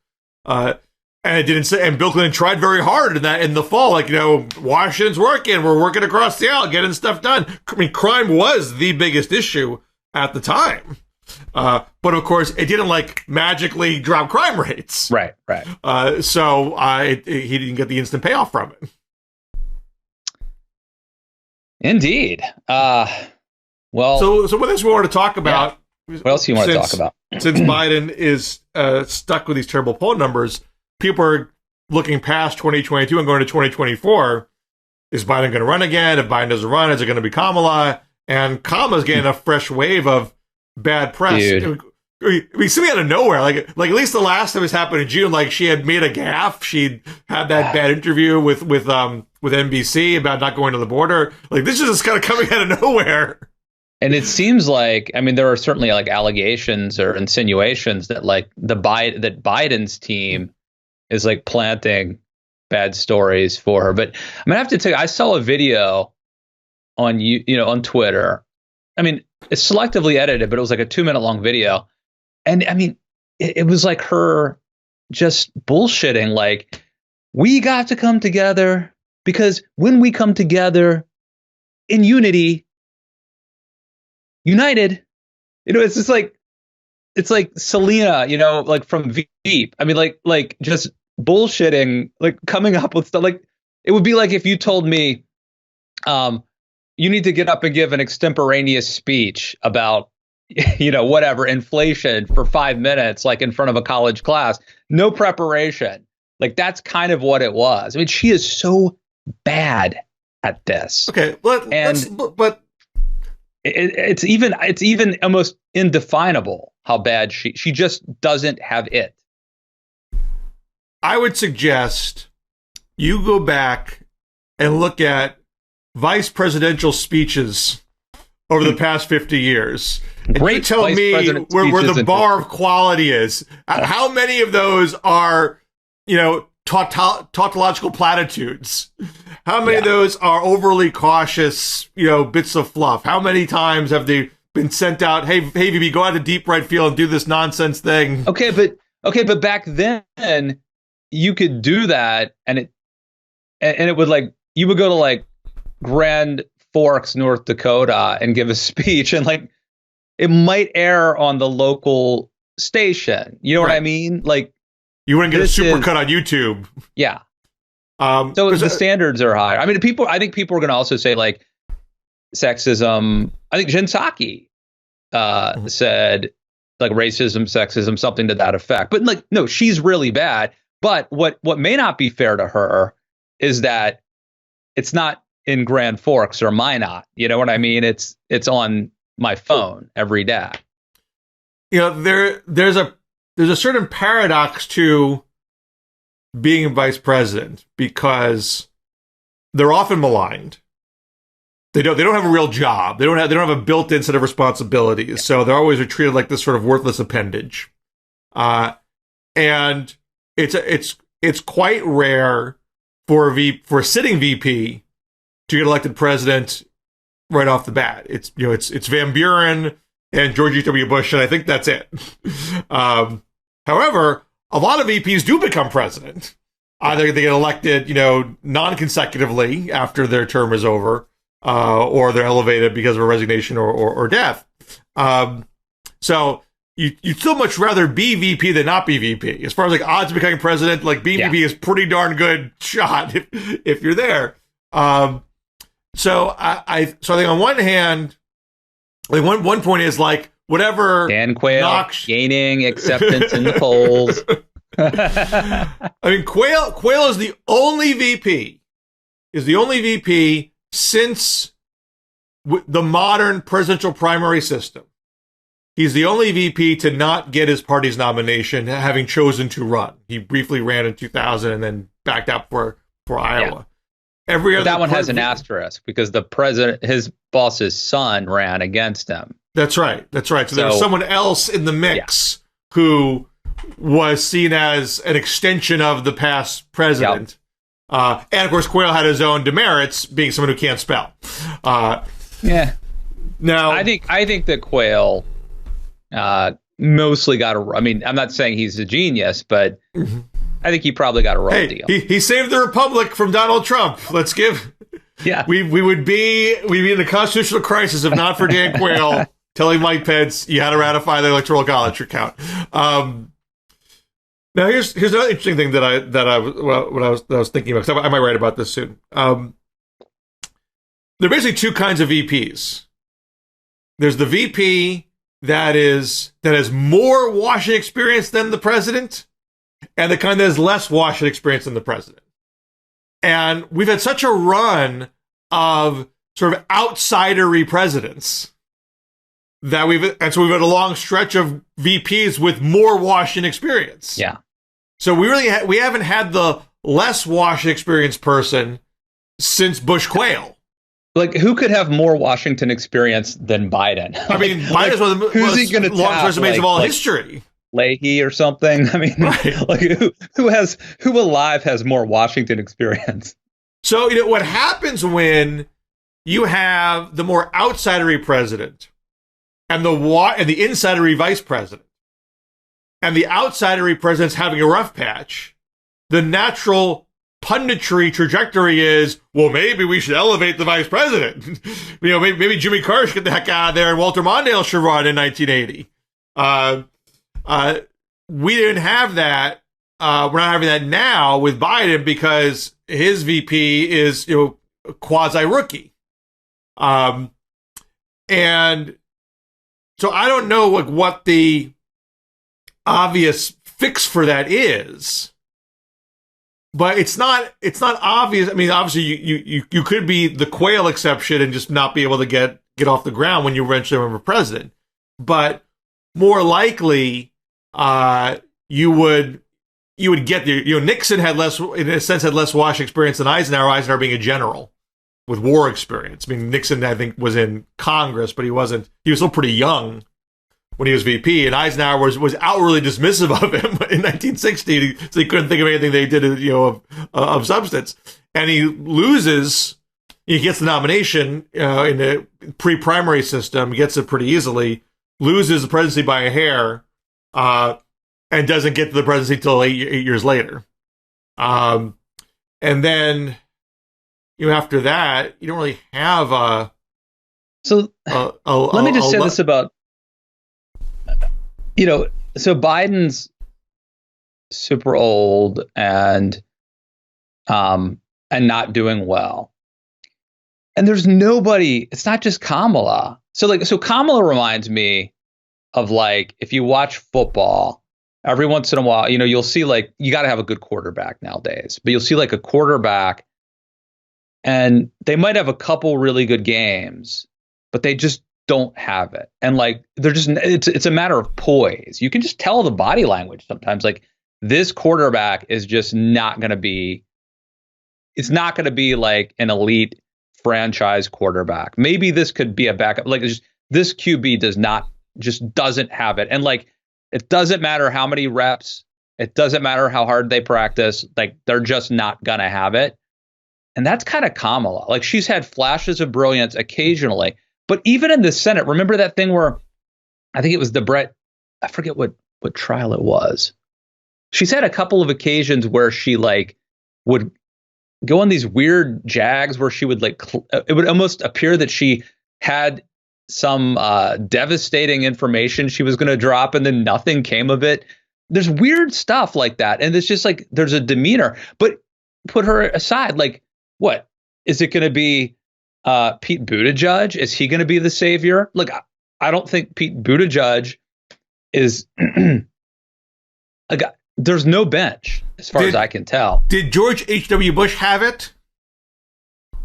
[SPEAKER 2] And it didn't say, and Bill Clinton tried very hard in the fall, like, you know, Washington's working, we're working across the aisle, getting stuff done. I mean, crime was the biggest issue at the time. But of course, it didn't like magically drop crime rates.
[SPEAKER 1] Right.
[SPEAKER 2] So he didn't get the instant payoff from it.
[SPEAKER 1] Indeed. Well,
[SPEAKER 2] so what else we want to talk about?
[SPEAKER 1] Yeah. What else do you want to talk about?
[SPEAKER 2] Since Biden is stuck with these terrible poll numbers, people are looking past 2022 and going to 2024. Is Biden going to run again? If Biden doesn't run, is it going to be Kamala? And Kamala's getting a fresh wave of bad press.
[SPEAKER 1] Dude.
[SPEAKER 2] We see out of nowhere. Like at least the last time this happened in June, like she had made a gaffe. She'd had that bad interview with NBC about not going to the border. Like this is just kind of coming out of nowhere.
[SPEAKER 1] And it seems like, I mean, there are certainly like allegations or insinuations that like that Biden's team is like planting bad stories for her. But I mean, I have to tell you, I saw a video on on Twitter. I mean, it's selectively edited, but it was like a 2-minute long video. And I mean, it was like her just bullshitting, like, we got to come together because when we come together in unity, united, it's just like, it's like Selena, like from Veep. I mean, like just bullshitting, like coming up with stuff. Like it would be like if you told me, you need to get up and give an extemporaneous speech about, whatever, inflation for 5 minutes, like in front of a college class, no preparation. Like that's kind of what it was. I mean, she is so bad at this.
[SPEAKER 2] Okay, but
[SPEAKER 1] it's even almost indefinable how bad she just doesn't have it.
[SPEAKER 2] I would suggest you go back and look at vice presidential speeches over the past 50 years. And
[SPEAKER 1] Great,
[SPEAKER 2] you tell me where the bar of quality is. How many of those are, tautological platitudes? How many of those are overly cautious, bits of fluff? How many times have they been sent out, hey, VB, go out to deep right field and do this nonsense thing?
[SPEAKER 1] Okay, but back then you could do that and it would like, you would go to like Grand Forks, North Dakota and give a speech and like it might air on the local station. You know what I mean? Like
[SPEAKER 2] you wouldn't get a supercut on YouTube.
[SPEAKER 1] Yeah. So the standards are higher. I mean, I think people are going to also say like sexism. I think Jen Psaki said like racism, sexism, something to that effect. But like, no, she's really bad. But what may not be fair to her is that it's not in Grand Forks or Minot. You know what I mean? It's on my phone every day.
[SPEAKER 2] There's a certain paradox to being vice president because they're often maligned. They don't have a real job. They don't have a built-in set of responsibilities. Yeah. So they're always treated like this sort of worthless appendage. And it's quite rare for a sitting VP to get elected president right off the bat. It's Van Buren and George H.W. Bush, and I think that's it. However, a lot of VPs do become president. Either they get elected, non-consecutively after their term is over, or they're elevated because of a resignation or death. So you'd still much rather be VP than not be VP. As far as like odds of becoming president, like being VP is pretty darn good shot if you're there. So I think on one hand, like one point is like whatever
[SPEAKER 1] Dan Quayle gaining acceptance in the polls.
[SPEAKER 2] I mean, Quayle is the only VP. Since the modern presidential primary system. He's the only VP to not get his party's nomination, having chosen to run. He briefly ran in 2000 and then backed out for Iowa. Every other
[SPEAKER 1] that one has an asterisk because the president, his boss's son, ran against him.
[SPEAKER 2] That's right. So there was someone else in the mix who was seen as an extension of the past president. And of course, Quayle had his own demerits, being someone who can't spell. Now,
[SPEAKER 1] I think that Quayle mostly got a. I mean, I'm not saying he's a genius, but I think he probably got a raw deal.
[SPEAKER 2] He saved the republic from Donald Trump. Let's give.
[SPEAKER 1] Yeah,
[SPEAKER 2] we'd be in a constitutional crisis if not for Dan Quayle telling Mike Pence you had to ratify the Electoral College recount. Now here's another interesting thing that I was thinking about, 'cause I might write about this soon. There are basically two kinds of VPs. There's the VP that has more Washington experience than the president, and the kind that has less Washington experience than the president. And we've had such a run of sort of outsidery presidents that we've had a long stretch of VPs with more Washington experience.
[SPEAKER 1] Yeah.
[SPEAKER 2] So we haven't had the less Washington experience person since Bush Quayle.
[SPEAKER 1] Like, who could have more Washington experience than Biden?
[SPEAKER 2] I mean, Biden's one of the most longest resumes of all history.
[SPEAKER 1] Leahy or something. I mean, like who alive has more Washington experience?
[SPEAKER 2] So what happens when you have the more outsidery president and the insidery vice president, and the outsidery president's having a rough patch, the natural punditry trajectory is, well, maybe we should elevate the vice president. Maybe Jimmy Carter should get the heck out of there and Walter Mondale should run in 1980. We didn't have that. We're not having that now with Biden because his VP is, a quasi rookie. And so I don't know what the obvious fix for that is. But it's not obvious. I mean, obviously you could be the Quayle exception and just not be able to get off the ground when you eventually become president. But more likely, you would get there. Nixon had less Washington experience than Eisenhower. Eisenhower being a general with war experience. I mean, Nixon, I think, was in Congress, but he was still pretty young when he was VP, and Eisenhower was outwardly dismissive of him in 1960, so he couldn't think of anything they did, of substance. And he loses. He gets the nomination in the pre-primary system, gets it pretty easily, loses the presidency by a hair, and doesn't get to the presidency until 8 years later. And then, after that, you don't really have a.
[SPEAKER 1] So let me just say this about. So Biden's super old and not doing well. And there's nobody, it's not just Kamala. So Kamala reminds me of, like, if you watch football, every once in a while, you'll see, like, you got to have a good quarterback nowadays, but you'll see like a quarterback and they might have a couple really good games, but they just don't have it. And like, they're just, it's a matter of poise. You can just tell the body language sometimes, like, this quarterback is just not going to be, it's not going to be like an elite franchise quarterback. Maybe this could be a backup. Like, this QB doesn't have it. And like, it doesn't matter how many reps, it doesn't matter how hard they practice, like, they're just not going to have it. And that's kind of Kamala. Like, she's had flashes of brilliance occasionally. But even in the Senate, remember that thing where I think it was I forget what trial it was. She's had a couple of occasions where she like would go on these weird jags where she would like, it would almost appear that she had some devastating information she was going to drop and then nothing came of it. There's weird stuff like that. And it's just like, there's a demeanor, but put her aside. Like, what is it going to be? Pete Buttigieg? Is he going to be the savior? Look, I don't think Pete Buttigieg is a guy. There's no bench as far as I can tell.
[SPEAKER 2] Did George H.W. Bush have it?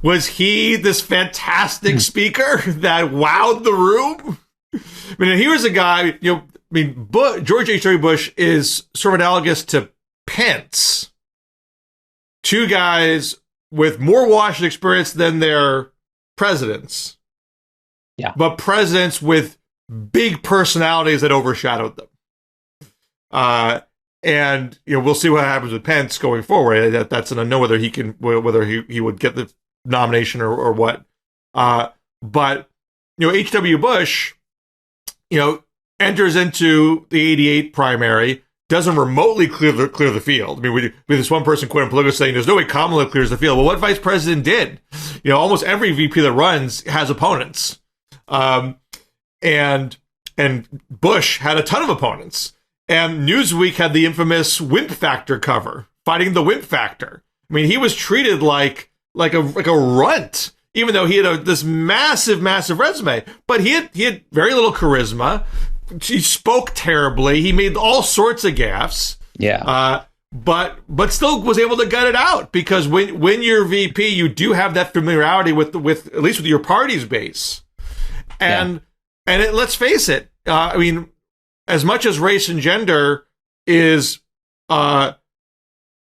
[SPEAKER 2] Was he this fantastic speaker that wowed the room? I mean, he was a guy, George H.W. Bush is sort of analogous to Pence. Two guys with more Washington experience than their presidents.
[SPEAKER 1] Yeah.
[SPEAKER 2] But presidents with big personalities that overshadowed them. And we'll see what happens with Pence going forward. That's an unknown whether he would get the nomination or what. But H.W. Bush, enters into the 88 primary, doesn't remotely clear the field. I mean, we have this one person quoting Politico saying there's no way Kamala clears the field. Well, what vice president did? Almost every VP that runs has opponents. And Bush had a ton of opponents. And Newsweek had the infamous wimp factor cover, fighting the wimp factor. I mean, he was treated like a runt, even though he had this massive resume. But he had very little charisma. He spoke terribly. He made all sorts of gaffes.
[SPEAKER 1] Yeah.
[SPEAKER 2] But still was able to gut it out, because when you're VP, you do have that familiarity with at least with your party's base. And let's face it. I mean, as much as race and gender is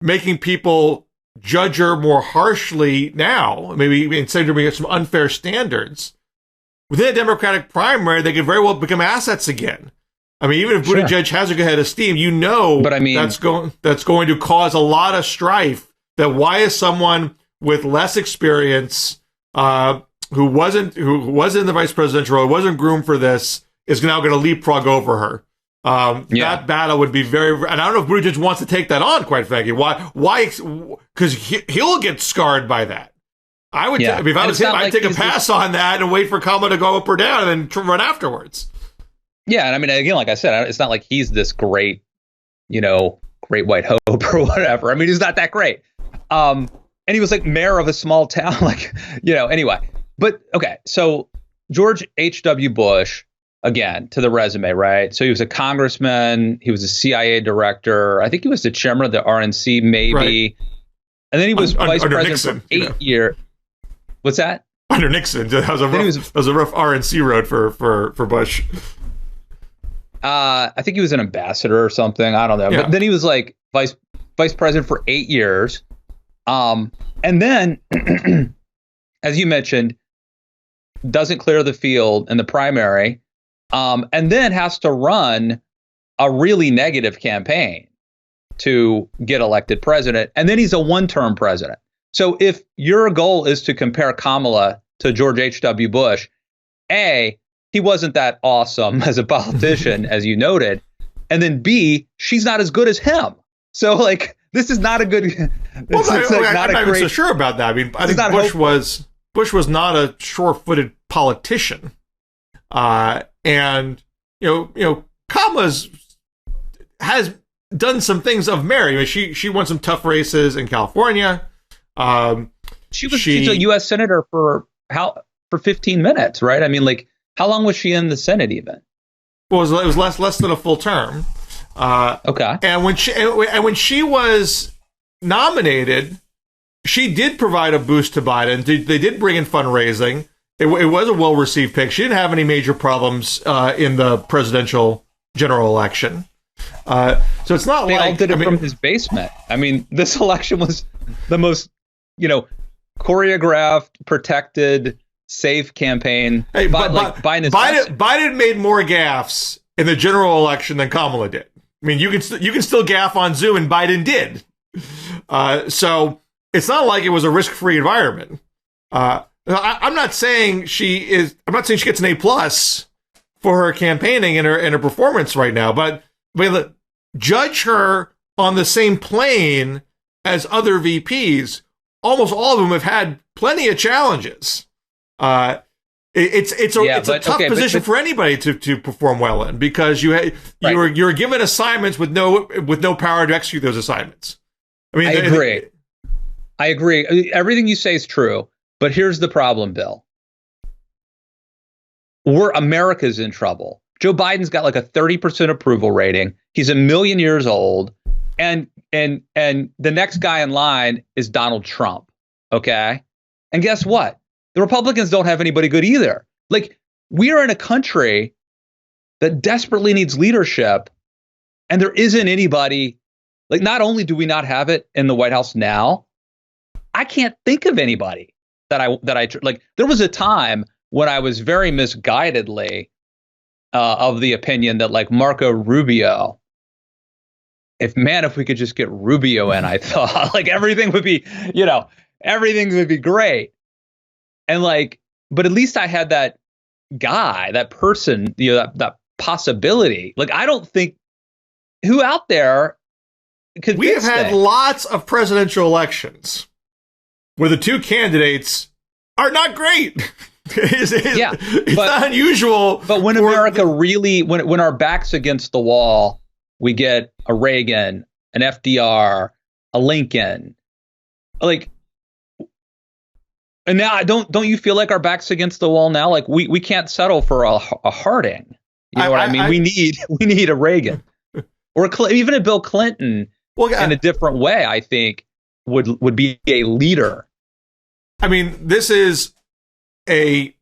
[SPEAKER 2] making people judge her more harshly now, maybe instead of bringing some unfair standards, within a Democratic primary, they could very well become assets again. I mean, even if Buttigieg has a good head of steam, but I mean, that's going to cause a lot of strife. That why is someone with less experience, who wasn't in the vice presidential role, wasn't groomed for this, is now going to leapfrog over her. That battle would be very, and I don't know if Buttigieg wants to take that on, quite frankly. Why? Because he'll get scarred by that. I would, if I was him, I'd take a pass on that and wait for Kamala to go up or down and then run afterwards.
[SPEAKER 1] Yeah, and I mean, again, like I said, it's not like he's this great, great white hope or whatever. I mean, he's not that great. And he was like mayor of a small town, anyway. But okay, so George H.W. Bush, again, to the resume, right? So he was a congressman. He was a CIA director. I think he was the chairman of the RNC, maybe. Right. And then he was vice president Nixon, for 8 years. What's that?
[SPEAKER 2] Under Nixon. That was a rough RNC road for Bush.
[SPEAKER 1] I think he was an ambassador or something. I don't know. Yeah. But then he was like vice president for 8 years. And then, as you mentioned, doesn't clear the field in the primary. And then has to run a really negative campaign to get elected president. And then he's a one-term president. So if your goal is to compare Kamala to George H.W. Bush, A, he wasn't that awesome as a politician, as you noted. And then B, she's not as good as him. So this is not a good.
[SPEAKER 2] I'm not even so sure about that. I mean, I think Bush was not a sure-footed politician. And Kamala has done some things of merit. I mean, she won some tough races in California. She's a U.S. senator for 15 minutes, right? I mean, how long was she in the Senate even? Well, it was less than a full term.
[SPEAKER 1] Okay.
[SPEAKER 2] And when she was nominated, she did provide a boost to Biden. They did bring in fundraising. It was a well-received pick. She didn't have any major problems in the presidential general election. So it's not
[SPEAKER 1] they all did it from his basement. I mean, this election was the most, choreographed, protected, safe campaign.
[SPEAKER 2] Hey, Biden made more gaffes in the general election than Kamala did. I mean, you can still gaffe on Zoom, and Biden did. So it's not like it was a risk-free environment. I'm not saying she gets an A+ for her campaigning and her performance right now, but judge her on the same plane as other VPs. Almost all of them have had plenty of challenges. It's a tough position for anybody to perform well in, because you're given assignments with no power to execute those assignments. I mean,
[SPEAKER 1] I agree. Everything you say is true, but here's the problem, Bill. America's in trouble. Joe Biden's got like a 30% approval rating. He's 1 million years old, and the next guy in line is Donald Trump. Okay, and guess what? The Republicans don't have anybody good either. Like, we are in a country that desperately needs leadership, and there isn't anybody. Like, not only do we not have it in the White House now, I can't think of anybody that I like. There was a time when I was very misguidedly of the opinion that, like, Marco Rubio, if we could just get Rubio in, I thought like everything would be great. And like, but at least I had that guy, that person, that possibility. Like, I don't think who out there could.
[SPEAKER 2] We have had lots of presidential elections where the two candidates are not great. It's not unusual.
[SPEAKER 1] But when America really, when our back's against the wall, we get a Reagan, an FDR, a Lincoln, like. And now, don't you feel like our back's against the wall now? Like, we can't settle for a Harding. You know what I mean? We need a Reagan, or even a Bill Clinton. In a different way, I think would be a leader.
[SPEAKER 2] I mean, this is has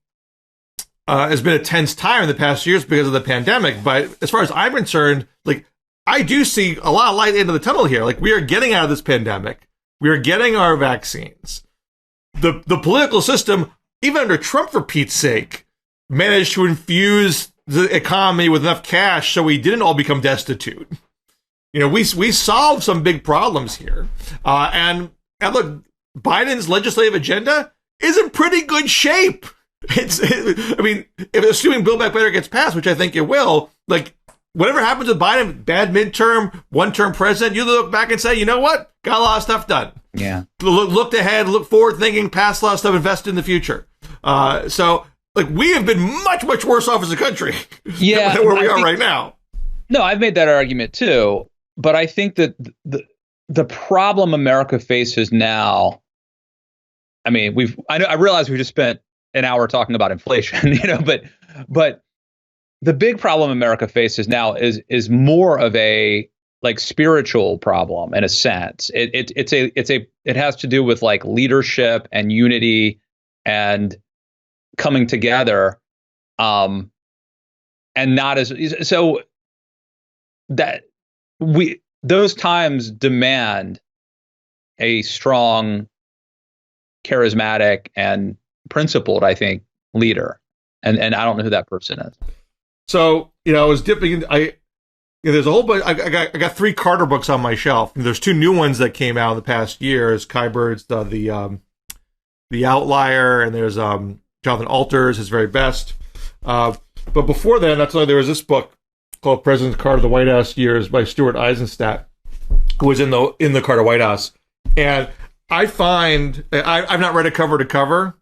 [SPEAKER 2] been a tense time in the past years because of the pandemic. But as far as I'm concerned, like, I do see a lot of light into the tunnel here. Like, we are getting out of this pandemic. We are getting our vaccines. The political system, even under Trump, for Pete's sake, managed to infuse the economy with enough cash so we didn't all become destitute. We solved some big problems here. And look, Biden's legislative agenda is in pretty good shape. Assuming Build Back Better gets passed, which I think it will, like, whatever happens with Biden, bad midterm, one-term president, you look back and say, you know what? Got a lot of stuff done.
[SPEAKER 1] Yeah.
[SPEAKER 2] Looked ahead, look forward thinking, passed a lot of stuff, invested in the future. So, like, we have been much, much worse off as a country than where we are right now. No,
[SPEAKER 1] I've made that argument too. But I think that the problem America faces now, I mean, I realize we just spent an hour talking about inflation, but the big problem America faces now is more of a, like, spiritual problem in a sense. It has to do with, like, leadership and unity and coming together, and not as so that those times demand a strong, charismatic, and principled, I think, leader, and I don't know who that person is.
[SPEAKER 2] So, I was dipping in. There's a whole bunch. I got 3 Carter books on my shelf. There's 2 new ones that came out in the past year. Is Kybert's the Outlier, and there's Jonathan Alter's His Very Best. But before then, there was this book called President Carter: The White House Years by Stuart Eizenstat, who was in the Carter White House. And I find I've not read it cover to cover,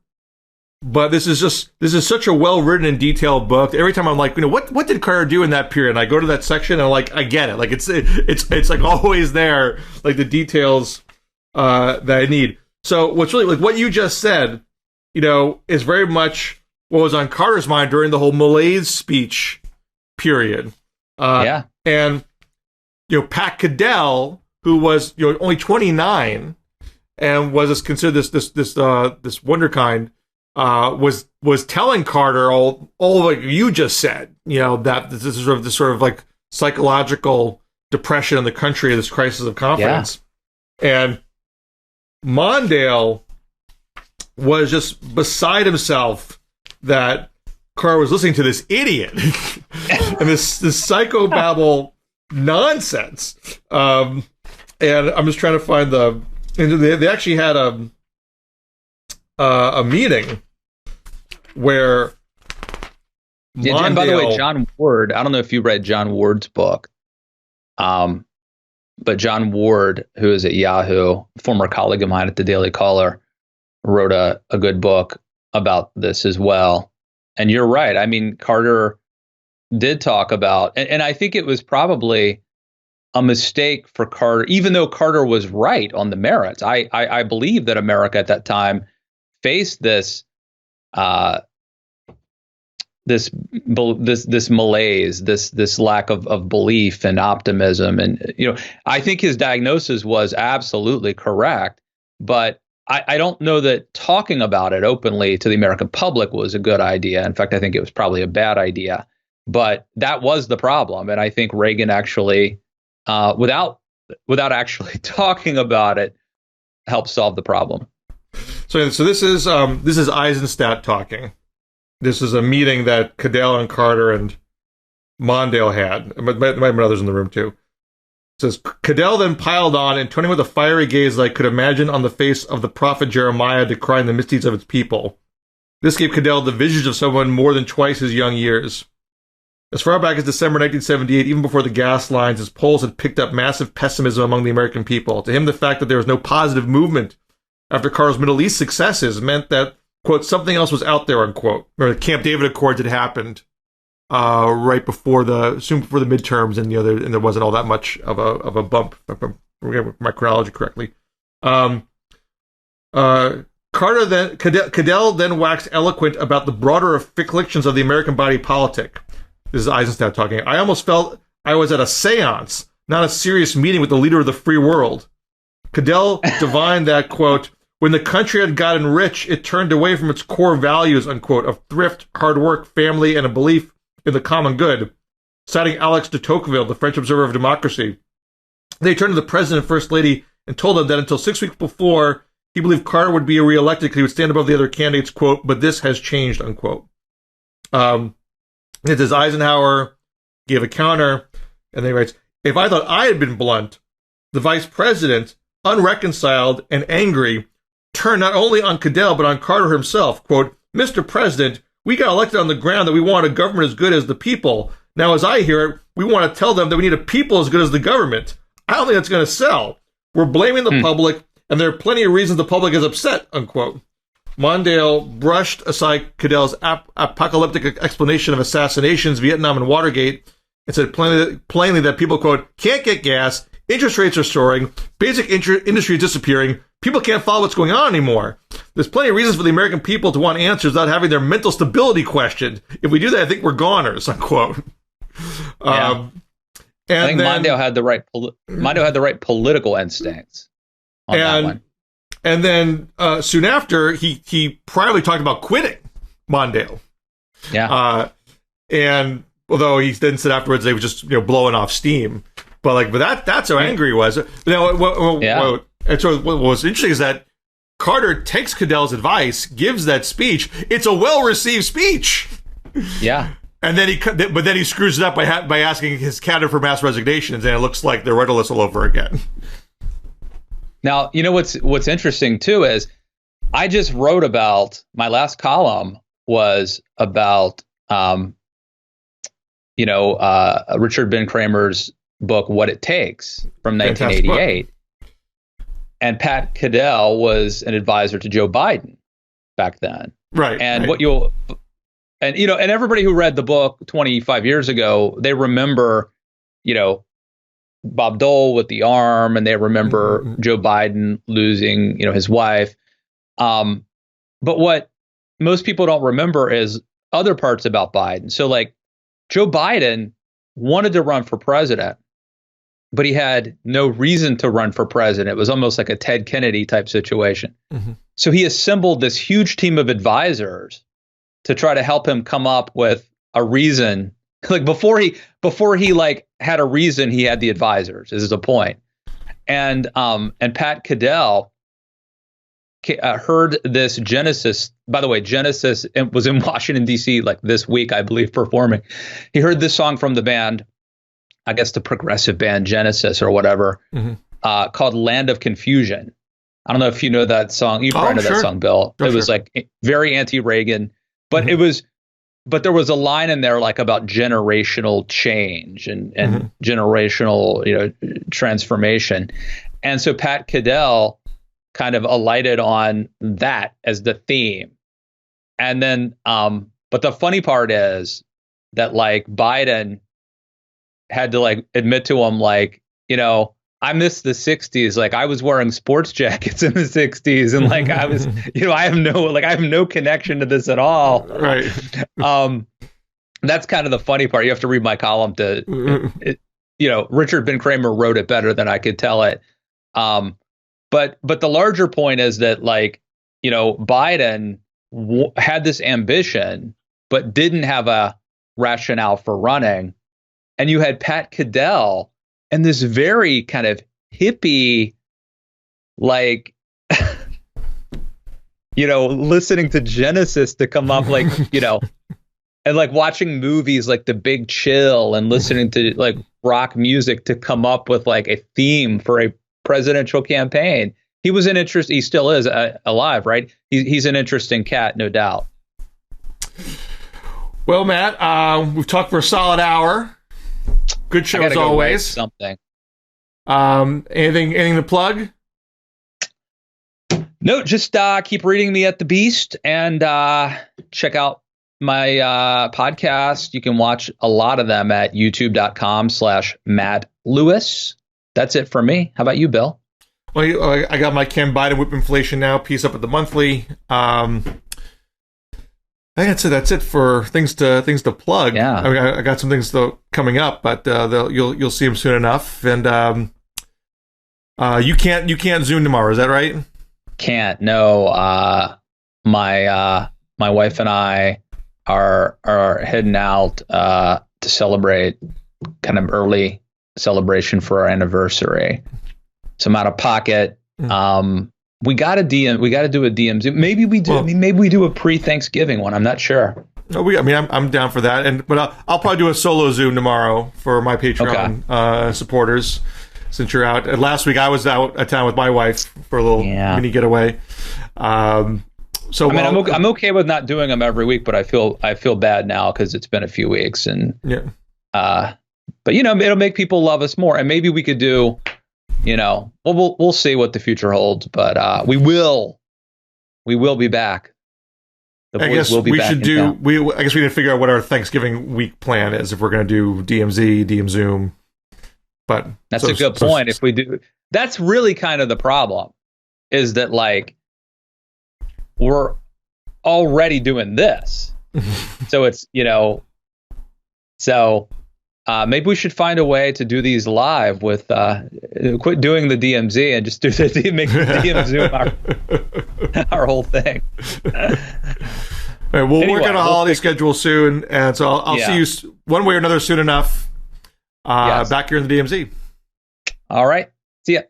[SPEAKER 2] but this is such a well-written and detailed book. Every time I'm like, what did Carter do in that period? And I go to that section and I'm like, I get it. Like, it's like always there, like the details that I need. So what's really, like, what you just said, is very much what was on Carter's mind during the whole malaise speech period. And Pat Caddell, who was only 29 and was considered this wonderkind, was telling Carter all like you just said, that this is sort of like psychological depression in the country, this crisis of confidence. And Mondale was just beside himself that Carter was listening to this idiot and this psychobabble nonsense. And I'm just trying to find And they actually had a meeting where
[SPEAKER 1] yeah, and by the way, John Ward, I don't know if you read John Ward's book, but John Ward, who is at Yahoo, former colleague of mine at the Daily Caller, wrote a good book about this as well. And you're right. I mean, Carter did talk about, and I think it was probably a mistake for Carter, even though Carter was right on the merits. I believe that America at that time faced this malaise, this lack of belief and optimism. And, I think his diagnosis was absolutely correct, but I don't know that talking about it openly to the American public was a good idea. In fact, I think it was probably a bad idea, but that was the problem. And I think Reagan actually, without actually talking about it, helped solve the problem.
[SPEAKER 2] So this is Eisenstadt talking. This is a meeting that Cadell and Carter and Mondale had. There might have been others in the room too. It says, Cadell then piled on, and turning with a fiery gaze that I could imagine on the face of the prophet Jeremiah decrying the misdeeds of its people. This gave Cadell the visage of someone more than twice his young years. As far back as December 1978, even before the gas lines, his polls had picked up massive pessimism among the American people. To him, the fact that there was no positive movement after Carter's Middle East successes meant that, quote, something else was out there, unquote. Remember, the Camp David Accords had happened soon before the midterms, and and there wasn't all that much of a bump, if I remember my chronology correctly. Cadell then waxed eloquent about the broader afflictions of the American body politic. This is Eisenstadt talking. I almost felt I was at a seance, not a serious meeting with the leader of the free world. Cadell divined that, quote, when the country had gotten rich, it turned away from its core values, unquote, of thrift, hard work, family, and a belief in the common good. Citing Alex de Tocqueville, the French observer of democracy, they turned to the president and first lady and told them that until 6 weeks before, he believed Carter would be reelected because he would stand above the other candidates, quote, but this has changed, unquote. It says Eisenhower gave a counter, and then he writes, if I thought I had been blunt, the vice president, unreconciled and angry, turned not only on Cadell, but on Carter himself. Quote, Mr. President, we got elected on the ground that we want a government as good as the people. Now, as I hear it, we want to tell them that we need a people as good as the government. I don't think that's going to sell. We're blaming the public, and there are plenty of reasons the public is upset, unquote. Mondale brushed aside Cadell's apocalyptic explanation of assassinations, Vietnam, and Watergate, and said plainly that people, quote, can't get gas, interest rates are soaring, basic industry is disappearing, people can't follow what's going on anymore. There's plenty of reasons for the American people to want answers without having their mental stability questioned. If we do that, I think we're goners, unquote.
[SPEAKER 1] Yeah. I think Mondale had the right political instincts on that one.
[SPEAKER 2] And then soon after, he privately talked about quitting Mondale.
[SPEAKER 1] Yeah.
[SPEAKER 2] And although he then said afterwards they were just blowing off steam, but that's how angry he was. And so what was interesting is that Carter takes Cadell's advice, gives that speech. It's a well-received speech.
[SPEAKER 1] Yeah.
[SPEAKER 2] And then he screws it up by asking his candidate for mass resignations, and it looks like the rudderless all over again.
[SPEAKER 1] Now, what's interesting too is I just wrote about, my last column was about Richard Ben Kramer's book What It Takes from 1988. And Pat Cadell was an advisor to Joe Biden back then.
[SPEAKER 2] Right.
[SPEAKER 1] And
[SPEAKER 2] right.
[SPEAKER 1] And everybody who read the book 25 years ago, they remember, Bob Dole with the arm, and they remember Joe Biden losing, his wife. But what most people don't remember is other parts about Biden. So like Joe Biden wanted to run for president, but he had no reason to run for president. It was almost like a Ted Kennedy type situation. Mm-hmm. So he assembled this huge team of advisors to try to help him come up with a reason. Like before he like had a reason, he had the advisors. This is a point. And Pat Cadell heard this Genesis. By the way, Genesis was in Washington D.C. like this week, I believe, performing. He heard this song from the band, I guess the progressive band Genesis or whatever, called "Land of Confusion," I don't know if you know that song. You probably know that song, Bill. It was like very anti-Reagan, but but there was a line in there like about generational change and generational, transformation. And so Pat Caddell kind of alighted on that as the theme. And then, but the funny part is that like Biden had to like admit to him, like, I miss the 60s. Like I was wearing sports jackets in the 60s. And like, I was, I have no connection to this at all.
[SPEAKER 2] Right.
[SPEAKER 1] That's kind of the funny part. You have to read my column to, Richard Ben Kramer wrote it better than I could tell it. But the larger point is that like, Biden had this ambition, but didn't have a rationale for running. And you had Pat Caddell and this very kind of hippie, like, listening to Genesis to come up, like, and like watching movies like The Big Chill and listening to like rock music to come up with like a theme for a presidential campaign. He was an interest. He still is alive, right? He's an interesting cat, no doubt.
[SPEAKER 2] Well, Matt, we've talked for a solid hour. Good show as always.
[SPEAKER 1] Something.
[SPEAKER 2] Anything to plug?
[SPEAKER 1] No, just keep reading me at The Beast and check out my podcast. You can watch a lot of them at youtube.com/Matt Lewis. That's it for me. How about you, Bill?
[SPEAKER 2] Well, I got my Ken Biden Whip Inflation now piece up at the monthly. I think that's it for things to plug.
[SPEAKER 1] Yeah,
[SPEAKER 2] I mean, I got some things coming up, but you'll see them soon enough. And you can't Zoom tomorrow, is that right?
[SPEAKER 1] Can't. No. My wife and I are heading out to celebrate, kind of early celebration for our anniversary. So I'm out of pocket. We got to do a DMZ. Maybe we do. Well, maybe we do a pre-Thanksgiving one. I'm not sure.
[SPEAKER 2] I'm down for that. But I'll probably do a solo Zoom tomorrow for my Patreon supporters. Since you're out, last week I was out of town with my wife for a little mini getaway. I'm okay with not doing them every week, but I feel bad now because it's been a few weeks, and but it'll make people love us more, and maybe we could do. We'll see what the future holds, but we will be back. The boys will be back. I guess we need to figure out what our Thanksgiving week plan is if we're going to do DMZ, DM Zoom. But
[SPEAKER 1] that's a good point. If we do, that's really kind of the problem, is that like we're already doing this, so it's maybe we should find a way to do these live with quit doing the DMZ and just make the DM Zoom our whole thing.
[SPEAKER 2] All right, we'll work on a holiday schedule soon, and so I'll see you one way or another soon enough. Back here in the DMZ.
[SPEAKER 1] All right. See ya.